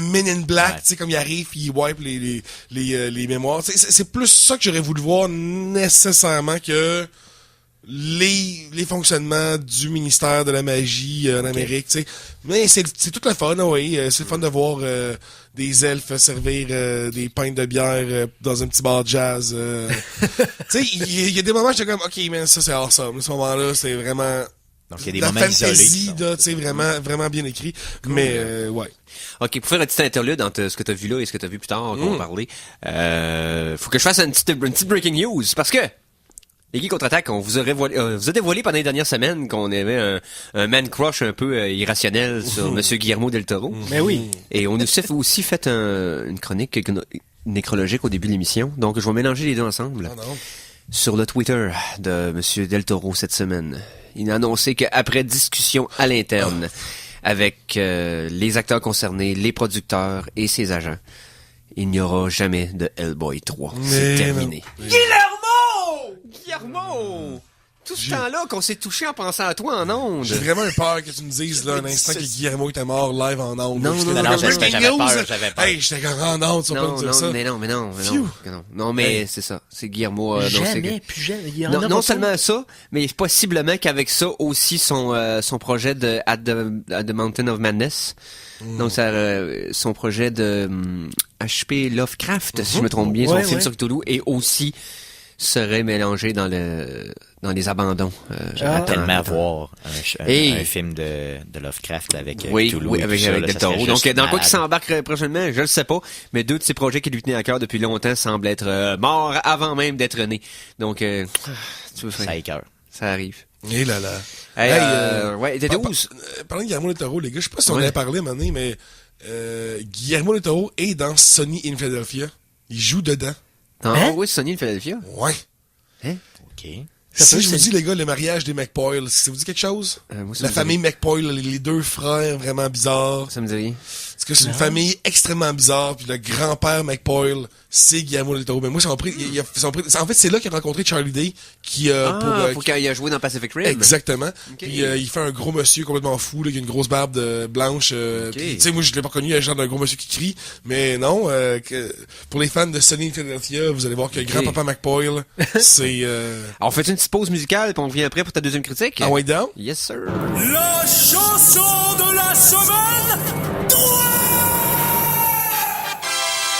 Men in Black, tu sais, comme il arrive puis il wipe les mémoires. C'est plus ça que j'aurais voulu voir nécessairement que les fonctionnements du ministère de la magie en Amérique, tu sais. Mais c'est tout le fun, oui. C'est le fun de voir des elfes servir des pintes de bière dans un petit bar de jazz. Tu sais, il y a des moments où j'étais comme, OK, man, ça c'est awesome. À ce moment-là, c'est vraiment... Donc, il y a des la moments fantasy, isolés. Tu sais, vraiment bien écrit. Cool. Mais, ouais. OK, pour faire un petit interlude entre ce que t'as vu là et ce que t'as vu plus tard, on va parler. Faut que je fasse une petite breaking news, parce que les Geeks Contre-Attaque, on vous a dévoilé pendant les dernières semaines qu'on avait un man crush un peu irrationnel sur Monsieur Guillermo del Toro. Mais oui. Et on a aussi fait une chronique nécrologique au début de l'émission. Donc, je vais mélanger les deux ensemble. Oh non. Sur le Twitter de Monsieur del Toro cette semaine, il a annoncé qu'après discussion à l'interne avec les acteurs concernés, les producteurs et ses agents, il n'y aura jamais de Hellboy 3. C'est terminé. Guillermo! Tout ce temps-là qu'on s'est touché en pensant à toi en ondes. J'ai vraiment eu peur que tu me dises, là, un instant que Guillermo était mort live en ondes. Non, j'avais peur. Hey, j'étais en ondes, tu vas pas me dire ça. Non, mais c'est ça. C'est Guillermo. Plus jamais. Non seulement ça, mais possiblement qu'avec ça aussi son projet de At the Mountain of Madness. Donc, son projet de H.P. Lovecraft, si je me trompe bien, son film sur Cthulhu, et aussi serait mélangé dans les abandons. J'aimerais tellement voir un film de Lovecraft avec Cthulhu. Oui, avec Del Toro. Donc, dans quoi qu'il s'embarque prochainement, je le sais pas, mais deux de ces projets qui lui tenaient à cœur depuis longtemps semblent être morts avant même d'être nés. Donc, ça écoeure. Ça arrive. Et là là. Ouais, t'étais où? Parlant de Guillermo del Toro, les gars, je sais pas si on avait parlé maintenant, mais Guillermo del Toro est dans Sunny in Philadelphia. Il joue dedans. Oui, Sunny in Philadelphia? Ouais. OK. Si je vous dis, les gars, le mariage des McPoyle, ça vous dit quelque chose? La famille McPoyle, les deux frères vraiment bizarres. Ça me dit rien. Parce que c'est une famille extrêmement bizarre, puis le grand-père McPoyle, c'est Guillermo del Toro. Mais moi, en fait, c'est là qu'il a rencontré Charlie Day, qui pour qu'il a joué dans Pacific Rim. Exactement. Okay. Puis il fait un gros monsieur complètement fou, là, qui a une grosse barbe blanche. Tu sais, moi, je l'ai pas connu, un genre d'un gros monsieur qui crie. Mais non, pour les fans de Sunny in Philadelphia, vous allez voir que grand-papa McPoyle, c'est... On fait une petite pause musicale, puis on revient après pour ta deuxième critique. Ah ouais, down? Yes, sir. La chanson de la semaine 3!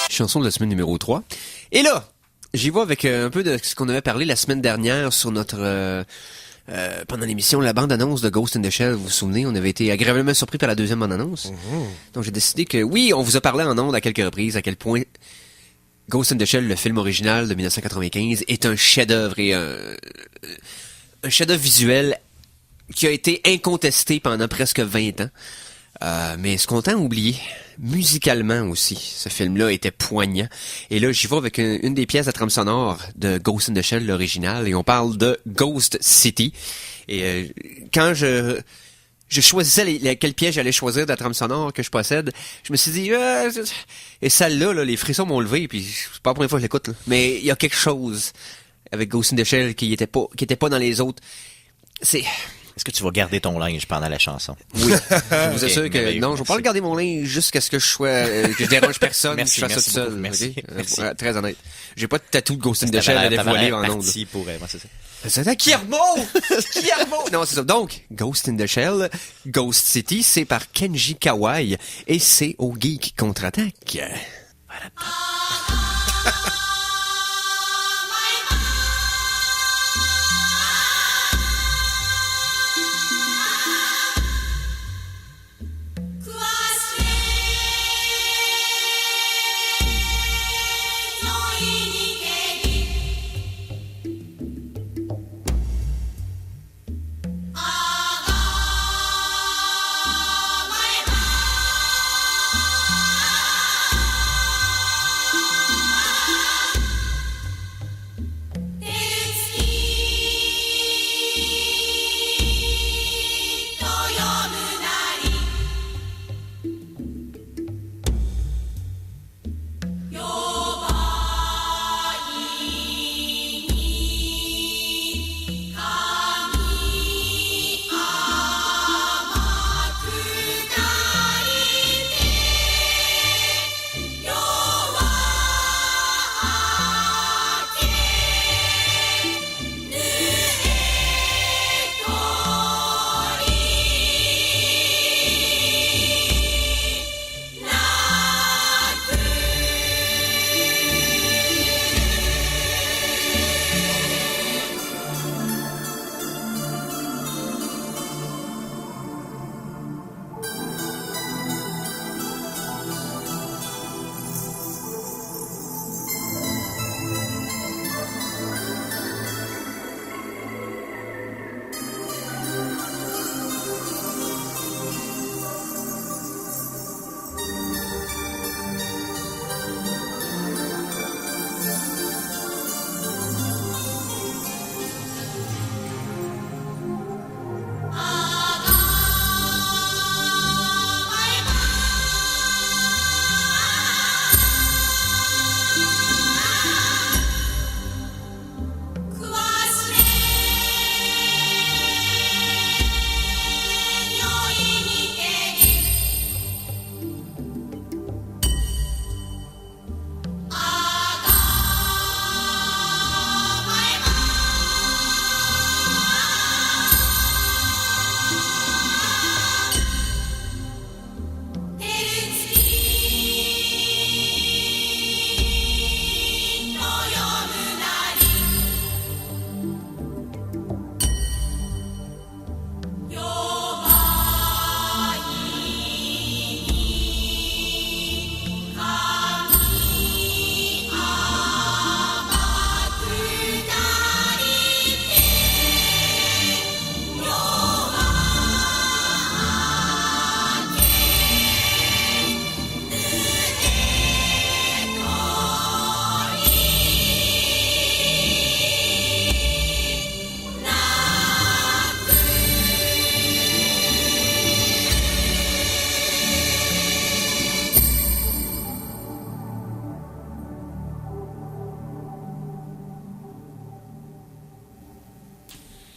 Chanson de la semaine numéro 3. Et là, j'y vais avec un peu de ce qu'on avait parlé la semaine dernière sur notre... pendant l'émission, la bande-annonce de Ghost in the Shell, vous vous souvenez, on avait été agréablement surpris par la deuxième bande-annonce. Donc j'ai décidé que, oui, on vous a parlé en ondes à quelques reprises à quel point Ghost in the Shell, le film original de 1995, est un chef-d'œuvre et un chef-d'œuvre visuel qui a été incontesté pendant presque 20 ans. Mais ce qu'on tend à oublier, musicalement aussi, ce film-là était poignant. Et là, j'y vais avec une des pièces de trame sonore de Ghost in the Shell, l'original, et on parle de Ghost City. Et quand je choisissais quelle pièce j'allais choisir de la trame sonore que je possède, je me suis dit, et celle-là, les frissons m'ont levé, puis c'est pas la première fois que je l'écoute, là. Mais il y a quelque chose avec Ghost in the Shell qui était pas dans les autres. Est-ce que tu vas garder ton linge pendant la chanson? Oui. Je vous assure que non, je vais pas garder mon linge jusqu'à ce que je sois, que je dérange personne, merci, que je fasse ça tout seul. Merci. Très honnête. J'ai pas de tatou de Ghost in the Shell à dévoiler en ondes. C'est Guillermo! Non, c'est ça. Donc, Ghost in the Shell, Ghost City, c'est par Kenji Kawai et c'est au Geek Contre-Attaque. Voilà.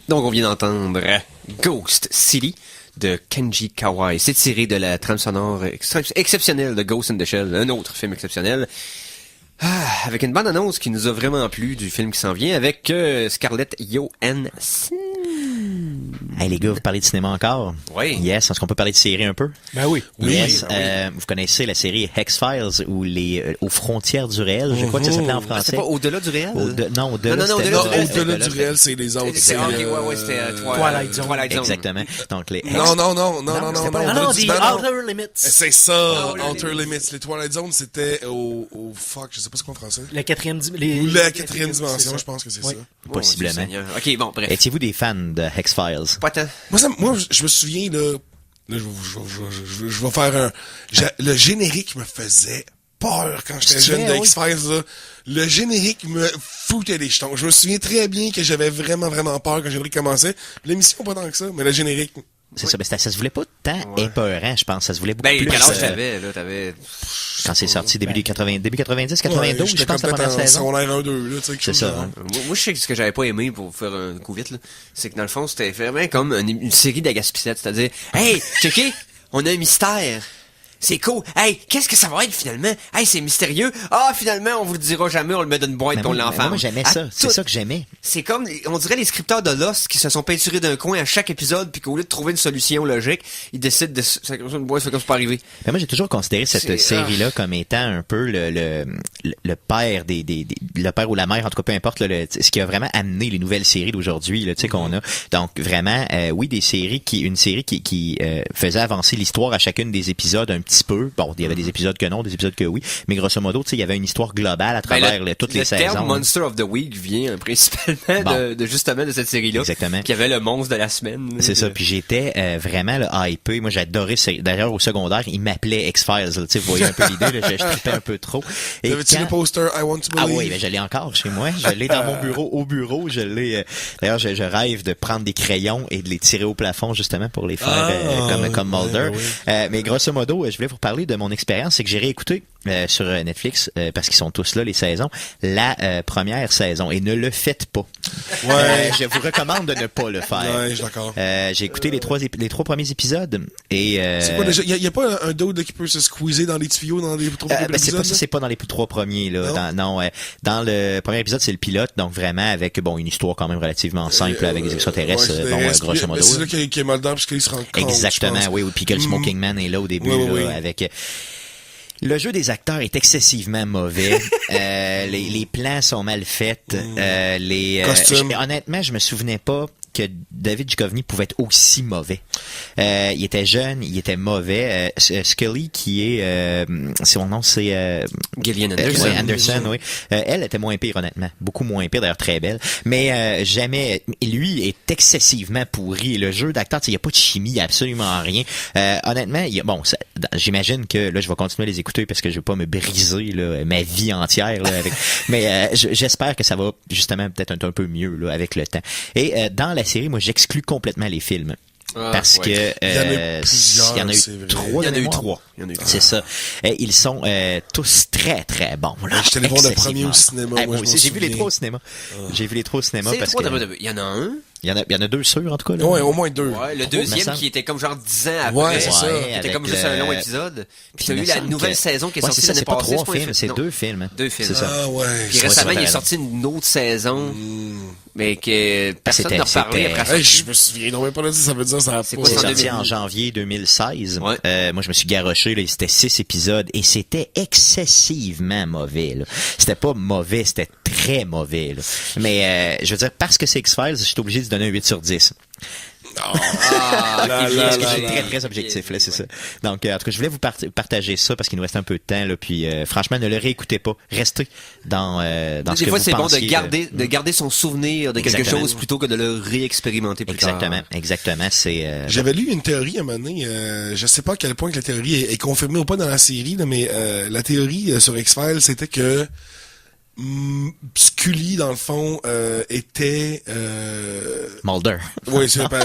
Donc, on vient d'entendre Ghost City de Kenji Kawai. C'est tiré de la trame sonore exceptionnelle de Ghost in the Shell, un autre film exceptionnel. Avec une bande annonce qui nous a vraiment plu du film qui s'en vient, avec Scarlett Johansson. Hey les gars, vous parlez de cinéma encore? Oui. Yes, est-ce qu'on peut parler de série un peu? Ben oui. Yes, vous connaissez la série X-Files ou aux frontières du réel, je crois que ça s'appelait en français. C'est pas au-delà du réel? Non, au-delà du réel, c'est les autres. C'était Twilight Zone. Exactement. Donc les Non, The Outer Limits. C'est ça, Outer Limits. Les Twilight Zone, c'était au fuck, je sais pas ce qu'on français. La quatrième dimension, je pense que c'est ça. Possiblement. Ok, bon, bref. Étiez-vous des fans de X-Files? Pas tant. Moi, je me souviens, là, je vais faire le générique me faisait peur quand j'étais jeune de X-Files, là. Le générique me foutait les jetons. Je me souviens très bien que j'avais vraiment, vraiment peur quand le générique commençait. L'émission, pas tant que ça, mais le générique... C'est ça, ça se voulait pas tant épeurant, je pense. Ça se voulait beaucoup plus. Quel âge t'avais, là? Quand c'est sorti, début 90, 92, je pense, la première saison. On a 1-2, là, tu sais. C'est ça, hein. Moi, je sais que ce que j'avais pas aimé, pour faire un coup vite, là, c'est que dans le fond, c'était vraiment comme une série d'agaspicettes. C'est-à-dire, hey, checké, on a un mystère. C'est cool. Hey, qu'est-ce que ça va être finalement? Hey, c'est mystérieux. Ah, finalement, on vous le dira jamais, on le met dans une boîte qu'on l'enferme. Moi, j'aimais ça. C'est ça que j'aimais. C'est comme, on dirait les scripteurs de Lost qui se sont peinturés d'un coin à chaque épisode, puis qu'au lieu de trouver une solution logique, ils décident de s'accrocher une boîte, c'est comme c'est pas arrivé. Mais moi, j'ai toujours considéré cette série-là comme étant un peu le père le père ou la mère, en tout cas, peu importe, ce qui a vraiment amené les nouvelles séries d'aujourd'hui, là, tu sais, qu'on a. Donc, vraiment, oui, une série qui faisait avancer l'histoire à chacune des épisodes un petit peu. Bon, il y avait des épisodes que non, des épisodes que oui, mais grosso modo, tu sais, il y avait une histoire globale à travers toutes les saisons. Le terme Monster of the Week vient principalement justement de cette série-là. Exactement. Qui avait le monstre de la semaine. C'est ça. Puis j'étais vraiment hypé. Moi, j'adorais. D'ailleurs, au secondaire, il m'appelait X-Files. Tu sais, vous voyez un peu l'idée. Je trippais un peu trop. T'avais-tu le poster I Want to Believe? Ah oui, mais je l'ai encore chez moi. Je l'ai dans mon bureau, au bureau. Je l'ai. D'ailleurs, je rêve de prendre des crayons et de les tirer au plafond justement pour les faire comme Mulder. Mais grosso modo, je voulais vous parler de mon expérience, c'est que j'ai réécouté sur Netflix, parce qu'ils sont tous là, les saisons, la première saison. Et ne le faites pas. Ouais. Je vous recommande de ne pas le faire. Ouais, je suis d'accord. J'ai écouté les trois premiers épisodes. Et c'est quoi déjà? Y a pas un dude qui peut se squeezer dans les tuyaux dans les trois premiers épisodes? C'est pas dans les trois premiers, là. Dans le premier épisode, c'est le pilote, donc vraiment avec, une histoire quand même relativement simple avec des extraterrestres, grosso modo. C'est là qu'il y a Mulder parce qu'il se rend compte. Exactement, oui, puis que le Smoking Man est là au début, avec... Le jeu des acteurs est excessivement mauvais. Les plans sont mal faits. Honnêtement, je me souvenais pas que David Duchovny pouvait être aussi mauvais. Il était jeune, il était mauvais. Scully, qui est... son nom, c'est... Gillian Anderson. Anderson, oui. Elle était moins pire, honnêtement. Beaucoup moins pire, d'ailleurs très belle. Mais jamais... Lui est excessivement pourri. Le jeu d'acteur, il n'y a pas de chimie, il n'y a absolument rien. Honnêtement, j'imagine que... Là, je vais continuer à les écouter parce que je vais pas me briser là, ma vie entière. Là, mais j'espère que ça va justement peut-être un peu mieux là, avec le temps. Et dans la série, moi, j'exclus complètement les films. Parce que il y en a eu trois. C'est ça. Ils sont tous très très bons. J'étais allé voir le premier au cinéma. Moi aussi, j'ai vu les trois au cinéma. J'ai vu les trois au cinéma parce que il y en a un. Il y en a deux sûrs, en tout cas. Là. Ouais, au moins deux. Ouais, le deuxième qui était comme genre 10 ans après. Ouais, c'est ça. Qui était comme juste un long épisode. Puis il y a eu la nouvelle saison qui est sortie l'année passée. C'est pas 3 films, c'est 2 films. 2 films. C'est ça. Ah ouais. Puis récemment, il est sorti une autre saison. Mais que personne n'a reparlé après ça. Je me souviens, non, mais pas là, ça veut dire ça. C'est sorti en janvier 2016. Moi, je me suis garoché, là, c'était 6 épisodes et c'était excessivement mauvais, là. C'était pas mauvais, c'était très mauvais, là. Mais, je veux dire, parce que c'est X-Files, je suis obligé de donner un 8 sur 10. Très très objectif là, c'est ça. Donc en tout cas, je voulais vous partager ça parce qu'il nous reste un peu de temps là, puis franchement, ne le réécoutez pas, restez dans ce que vous pensez. Des fois, c'est bon de garder son souvenir de quelque chose plutôt que de le réexpérimenter plus tard. Exactement, c'est J'avais lu une théorie à un moment donné, je sais pas à quel point que la théorie est confirmée ou pas dans la série là, mais la théorie sur X-Files, c'était que Scully, dans le fond, était... Mulder. Oui, c'est pas...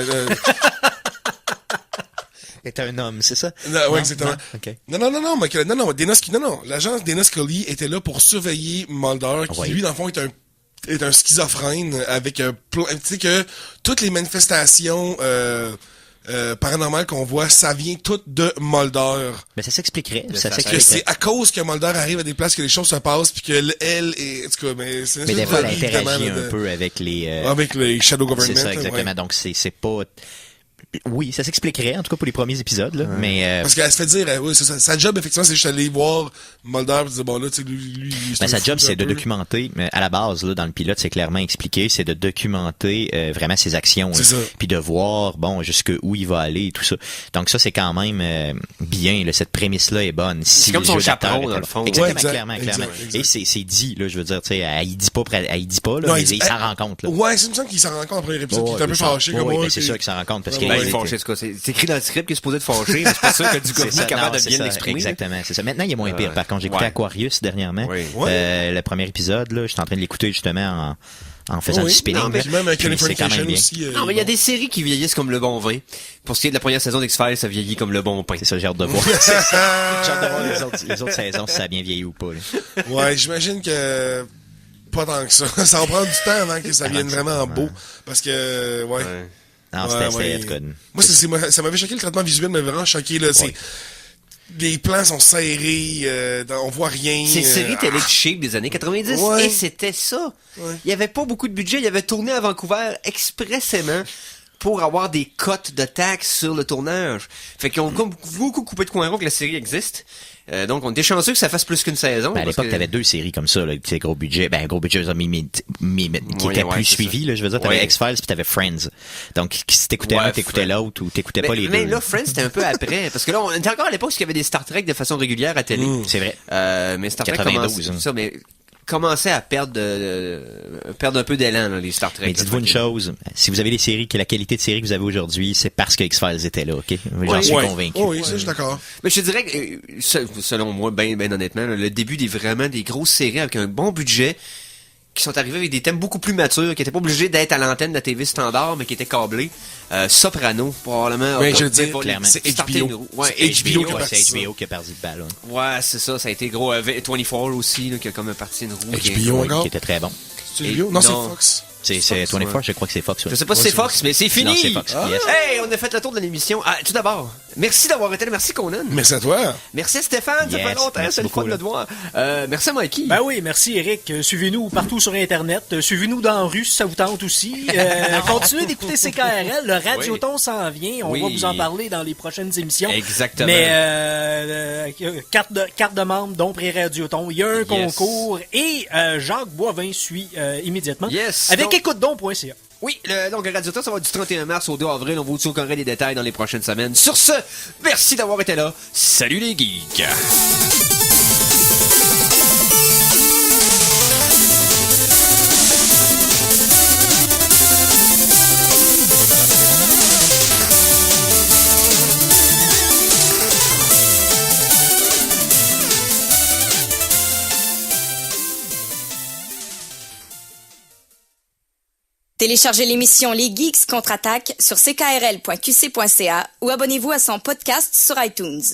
était un homme, c'est ça? Oui, exactement. Non, okay. Non, l'agence Dana Scully était là pour surveiller Mulder, qui lui, dans le fond, est un est un schizophrène avec tu sais que toutes les manifestations paranormales qu'on voit, ça vient tout de Mulder. Mais ça s'expliquerait. Que c'est à cause que Mulder arrive à des places que les choses se passent puis que elle est, en tout cas, mais des fois elle interagit un peu avec les shadow government. C'est ça, exactement. Ouais. Donc c'est pas. Oui, ça s'expliquerait, en tout cas pour les premiers épisodes, là, mais... Parce qu'elle se fait dire, oui, sa job, effectivement, c'est juste aller voir Mulder et dire, bon, là, tu sais, lui sa job, c'est de documenter, mais à la base, là, dans le pilote, c'est clairement expliqué, c'est de documenter vraiment ses actions, puis de voir, bon, jusqu'où il va aller et tout ça. Donc ça, c'est quand même bien, là, cette prémisse-là est bonne. Si c'est comme son chaperon, dans le fond. Exactement, clairement. Et c'est dit, là, je veux dire, tu sais, elle y dit pas, là, non, mais il s'en rend compte, là. Ouais, c'est une chose qu'il s'en rend compte après l'épisode, qu'il est un peu fâché, comme moi. C'est sûr qu'il s'en rend compte, parce qu'il est fâché, c'est écrit dans le script qu'il est supposé de fâcher, mais c'est pas ça que Duchovny est capable de bien l'exprimer. Exactement, c'est ça. Maintenant, il est moins pire. Par contre, j'ai écouté Aquarius dernièrement. Le premier épisode, là, j'étais en train de l'écouter justement en faisant du spinning. Non, mais même avec Californication aussi. Non, mais il y a des séries qui vieillissent comme le bon vin. Pour ce qui est de la première saison d'X-Files, ça vieillit comme le bon pain. C'est ça, j'ai hâte de voir. J'ai hâte de voir les autres saisons, si ça a bien vieilli ou pas. Là. Ouais, j'imagine que pas tant que ça. Ça va prendre du temps avant que ça vienne vraiment beau. Parce que, non, c'était en tout cas. Moi, ça m'avait choqué, le traitement visuel m'avait vraiment choqué, là. Les plans sont serrés, on voit rien. C'est une série télé cheap des années 90, et c'était ça. Il y avait pas beaucoup de budget, il y avait tourné à Vancouver expressément pour avoir des cotes de taxes sur le tournage. Fait qu'ils ont beaucoup coupé de coin rond que la série existe. Donc, on était chanceux que ça fasse plus qu'une saison. À l'époque, t'avais 2 séries comme ça, là, qui gros budget, qui étaient plus suivies, là, je veux dire, t'avais X-Files puis t'avais Friends. Donc, si t'écoutais un, t'écoutais l'autre, ou t'écoutais pas les deux. Mais là, Friends, c'était un peu après. Parce que là, on était encore à l'époque où il y avait des Star Trek de façon régulière à télé. C'est vrai. Mais Star Trek 92, ça, mais commençait à perdre un peu d'élan, là, les Star Trek. Mais dites-vous une chose, si vous avez les séries, que la qualité de série que vous avez aujourd'hui, c'est parce que X-Files était là, ok? J'en suis convaincu. Oui, ça, je suis d'accord. Mais je dirais que, selon moi, ben honnêtement, là, le début des grosses séries avec un bon budget, qui sont arrivés avec des thèmes beaucoup plus matures, qui étaient pas obligés d'être à l'antenne de la TV standard, mais qui étaient câblés. Soprano, probablement. Ouais, je veux dire, clairement. C'est HBO. C'est HBO qui a perdu le ballon. Ouais, c'est ça, ça a été gros. 24 aussi, là, qui a comme parti une roue. HBO encore? Qui était très bon. C'est HBO? Non, c'est Fox. C'est 24, je crois que c'est Fox. Je sais pas si c'est Fox, mais c'est fini! Non, c'est Fox. Yes. Hey, on a fait le tour de l'émission. Tout d'abord, merci d'avoir été là. Merci Conan. Merci à toi. Merci à Stéphane, ça fait longtemps, c'est le fun de te voir. Merci à Mikey. Ben oui, merci Eric. Suivez-nous partout sur Internet. Suivez-nous dans la rue si ça vous tente aussi. Continuez d'écouter CKRL. Le Radioton s'en vient. On va vous en parler dans les prochaines émissions. Exactement. Mais carte de membre, donc Pré-Radioton. Il y a un concours et Jacques Boivin suit immédiatement. Yes. Avec écoutedon.ca. Oui, donc le Radioton, ça va du 31 mars au 2 avril. On vous tiendra des détails dans les prochaines semaines. Sur ce, merci d'avoir été là. Salut les geeks! Téléchargez l'émission Les Geeks contre-attaque sur ckrl.qc.ca ou abonnez-vous à son podcast sur iTunes.